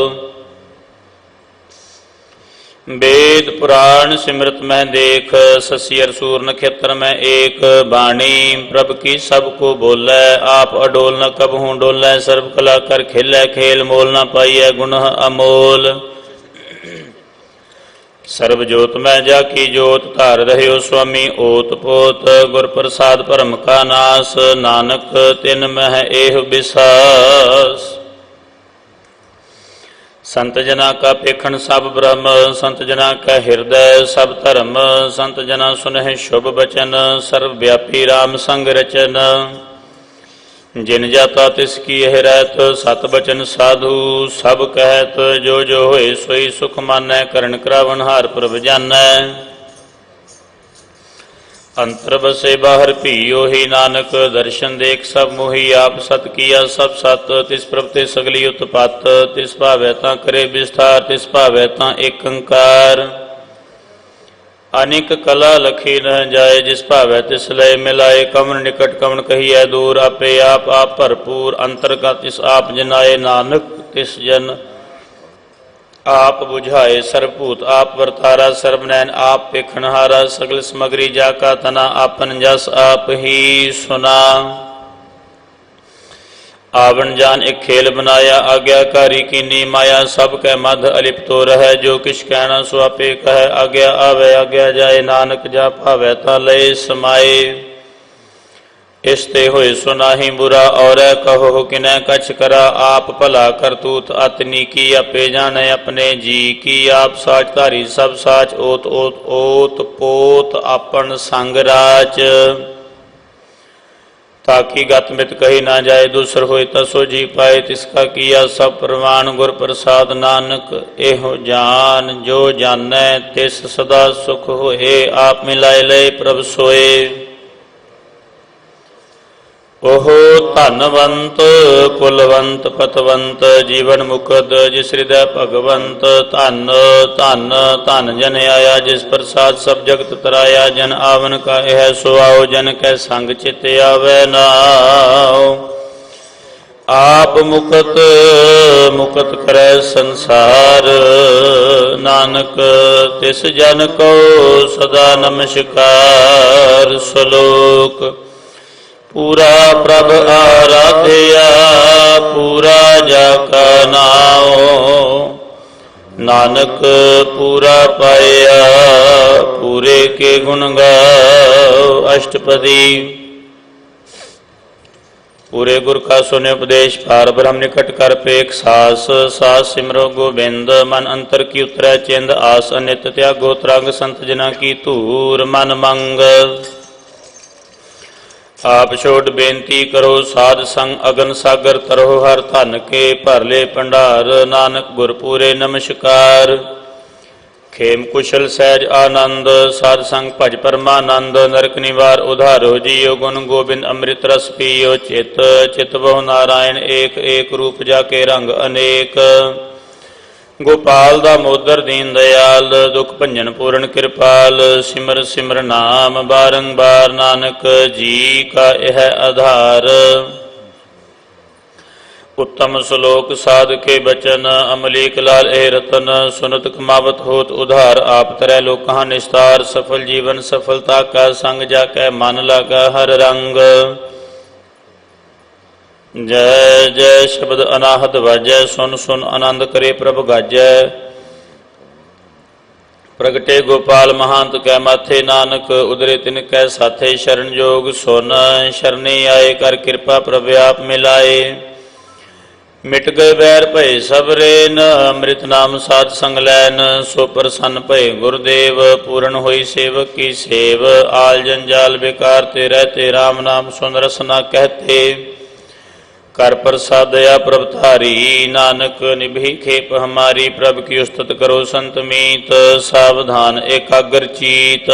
वेद पुराण सिमरत में देख ससियर सूर नक्षत्र में एक। बाणी प्रभ की सबको बोलै आप अडोल न कबहू डोलै। सर्व कला कर खेलै खेल मोल न पाइय गुण अमोल। सर्व जोत में जाकी जोत धार रह्यो स्वामी ओत पोत। गुर प्रसाद परम का नास नानक तिन मह एह विसास। संत जना का पेखन सब ब्रह्म संत जना का हृदय सब धर्म। संत जना सुनह शुभ बचन सर्वव्यापी राम संग रचन। जिन जाता तिसकी यह रहत सत बचन साधु। सब कहत जो जो होए सोई सुख मानै। करण करावन हार प्रभ जानै। अंतर बसे बाहर पीओ ही नानक दर्शन देख सब मोही। आप सत किया सब सत तिस प्रभ ते सगली उत्पत। तिस भावै तां करे विस्तार तिस भावै तां एक अंकार। अनेक कला लखी न जाए जिस भावै तिस लय मिलाए। कवन निकट कवन कहिए दूर आपे आप भरपूर। अंतर का तिस आप जनाए नानक तिस जन आप बुझाए। सर्वभूत आप वर्तारा सर्वनैन आप पेखनहारा। सगल समग्री जाका तना आपन जस आप ही सुना। आवन जान एक खेल बनाया, आज्ञाकारी कीनी माया, सब कै मध अलिप्तो रहे। जो किछ कहना सो आपे कह, आज्ञा आवे आज्ञा जाए, नानक जा भावै ता लय समाए। इसते होए सुनाही बुरा, और कहो किनै कछ करा। आप भला करतूत अतनी की, आपे जाने अपने जी की। आप साच धारी सब साच, ओत ओत ओत पोत आपन संग राच। ताकि गत मित कही ना जाए, दूसर होए तसो जी पाए। तिसका किया सब प्रमाण, गुर प्रसाद नानक एहो जान। जो जानै तिस सदा सुख होए, आप मिलाए लय प्रभ सोए। ओहो धनवंत कुलवंत पतवंत, जीवन मुकद जिस हृदय भगवंत। धन धन धन जन आया, जिस प्रसाद सब जगत तराया। जन आवन का यह सो आओ, जन कै संग चित आवे नाओ। आप मुकत मुकत करे संसार, नानक तिस जन को सदा नमस्कार। श्लोक पूरा प्रभ आराध्या, पूरा जाका नाओ। नानक पूरा पाया, पूरे के गुण गाओ। अष्टपदी। पूरे गुर का सुने उपदेश, पार ब्रह्म निकट कर पेख सास। सास सिमरो गोबिंद, मन अंतर की उतरै चिंद। आस अनित त्यागो त्रंग, संत जना की धूर मन मंग। आप छोट बेनती करो, साध संग अगन सागर तरो। हर धन के भर ले भंडार, नानक गुर पूरे नमस्कार। खेम कुशल सहज आनंद, साध संग भज परमानंद। नरक निवार उधारो जियो, गुण गोबिंद अमृत रस पियो। चित चित बहु नारायण एक, एक रूप जाके रंग अनेक। गोपाल दामोदर दीन दयाल, दुख भंजन पूर्ण कृपाल। सिमर सिमर नाम बारंबार, नानक जी का यह आधार। उत्तम श्लोक साध के बचन, अमलीक लाल ए रतन। सुनत कमावत होत उधार, आप तरह लोकहा निस्तार। सफल जीवन सफलता का संग, जाकै मन लागा हर रंग। जय जय शब्द अनाहत वाजै, सुन सुन आनंद करे प्रभ गाजै। प्रगटे गोपाल महांत कै माथे, नानक उदरे तिन कै साथे। शरण जोग सुन शरणे आए, कर कृपा प्रभ आप मिलाए। मिट गए बैर भय सब रेन, अमृत नाम साध संग लैन। सो प्रसन्न भय गुरुदेव, पूर्ण होई सेवक की सेव। आल जंजाल बेकार ते रहते, राम नाम सुन रसना कहते। कर प्रसाद दया प्रभ धारी, नानक निभि खेप हमारी। प्रभ की उस्तत करो संत मीत, सावधान एकाग्र चीत।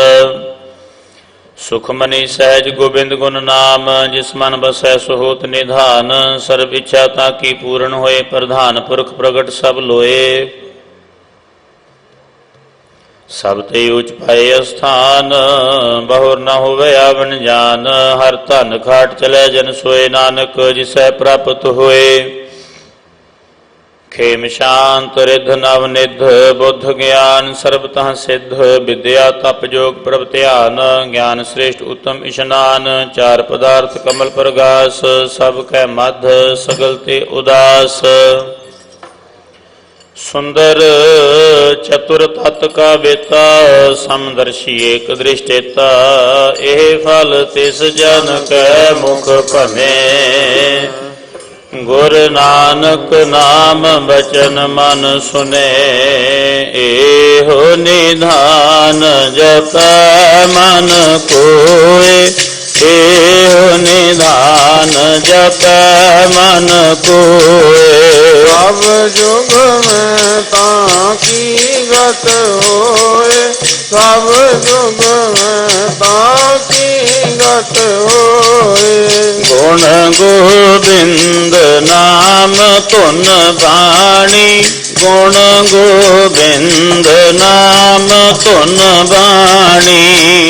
सुखमनी सहज गोबिंद गुण नाम, जिस मन बसै सो होत निधान। सर्व इच्छा ताकी पूर्ण होए, प्रधान पुरख प्रगट सब लोए। सब ते उच पाए स्थान, बहुर न होवे आवन जान। हर धन खाट चले जन सोए, नानक जिसै प्राप्त होए। खेम शांत रिद्ध नव निध, बुद्ध ज्ञान सर्वतः सिद्ध। विद्या तप जोग प्रभ ध्यान, ज्ञान श्रेष्ठ उत्तम इशनान। चार पदार्थ कमल प्रगास, सब कै मध सगल ते उदास। सुंदर चतुर तत् का बेता, समदर्शी एक दृष्टेता। एह फल तिस जन कै मुख भमे, गुर नानक नाम बचन मन सुने। एहो निधान जपै मन कोय, एहो निधान जपै मन कोय। सब जुग में ताकी गत होए, सब जुग में ताकी गत होए। गुण गोबिंद नाम तुन बाणी, गुण गोबिंद नाम तुन बाणी।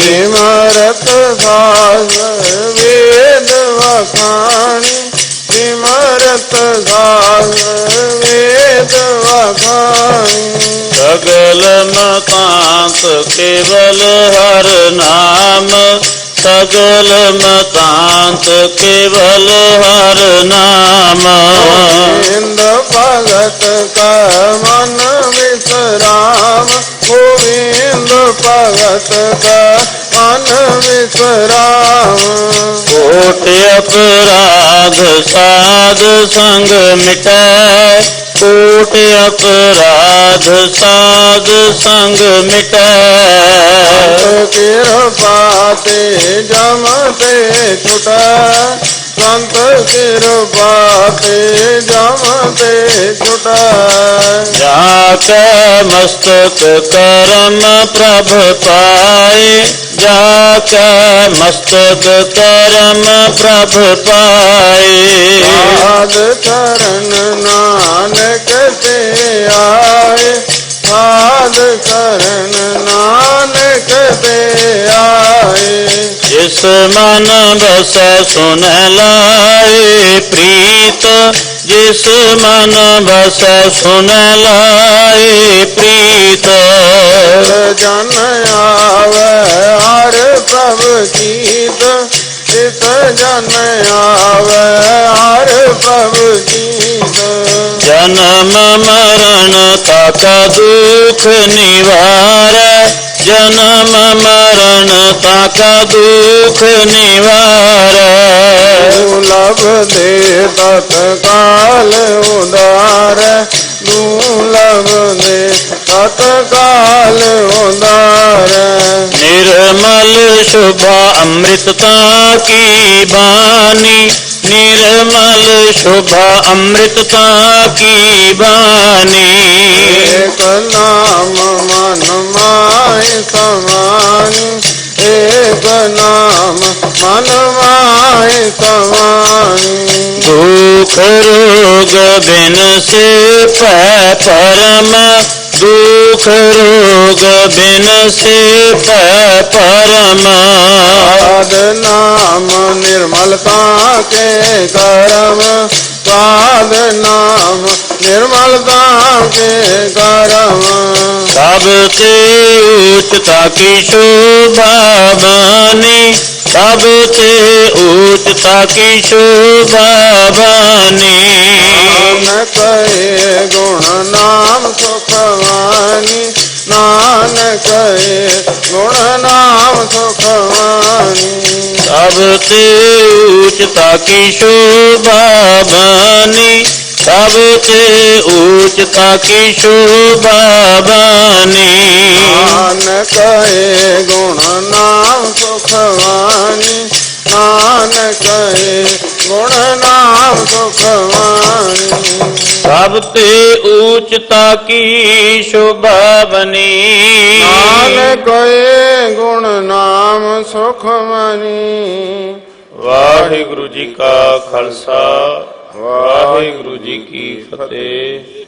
सिमरत सागर वेद वखाणी, सिमरत सागर वेद वखाणी। सगल मतांत केवल हर नाम, सगल मतांत केवल हर नाम। गोविंद भगत का मन विश्राम, गोविंद भगत का मन विश्राम। कोट अपराध साध संग मिटै, कोट अपराध साध संग मिटै। कृपा ते जमते छुटै, संत कृपा ते जमते छुटै। जाके मस्तक करम प्रभ पाए, जाके मस्तक करम प्रभ पाए। साध चरण नानक ते आए, साध चरण नानक ते आए। जिस मन बस सुन लाए प्रीत, जिस मन बस सुन लाए प्रीत। जन आवे हर प्रभु गीत, चित जन आवे हर प्रभु गीत। जन्म मरण तक दुख निवारै, जन्म मरण तक दुख निवारै। दुर्लभ दे तत्काल उदार, दुर्लभ दे तत्काल उदार। निर्मल शुभ अमृतता की बानी, निर्मल शुभ अमृतता की बानी। एक नाम मन माय समानी, एक नाम मन माय समानी। दुख रोग बिन से पै परम, दुख रोग बिन से पै परम। साध नाम निर्मलता के करम, साध नाम निर्मलता के करम। सबसे उच्चता की शोभा बानी, सबसे उच्चता की शोभा बानी। नानक ये गुण नाम सुखवानी, नानक ये गुण नाम सुखवानी। सबसे उच्चता की शोभा बानी, सबसे उच्चता की शोभा बानी। नानक ये गुण नाम सुखवानी, नानक ये गुण नाम सुखवानी। सबसे उच्चता की शोभा बनी। नानक ये गुण नाम सुखवानी। वाहिगुरु जी का खालसा, वाहिगुरु जी की फतेह।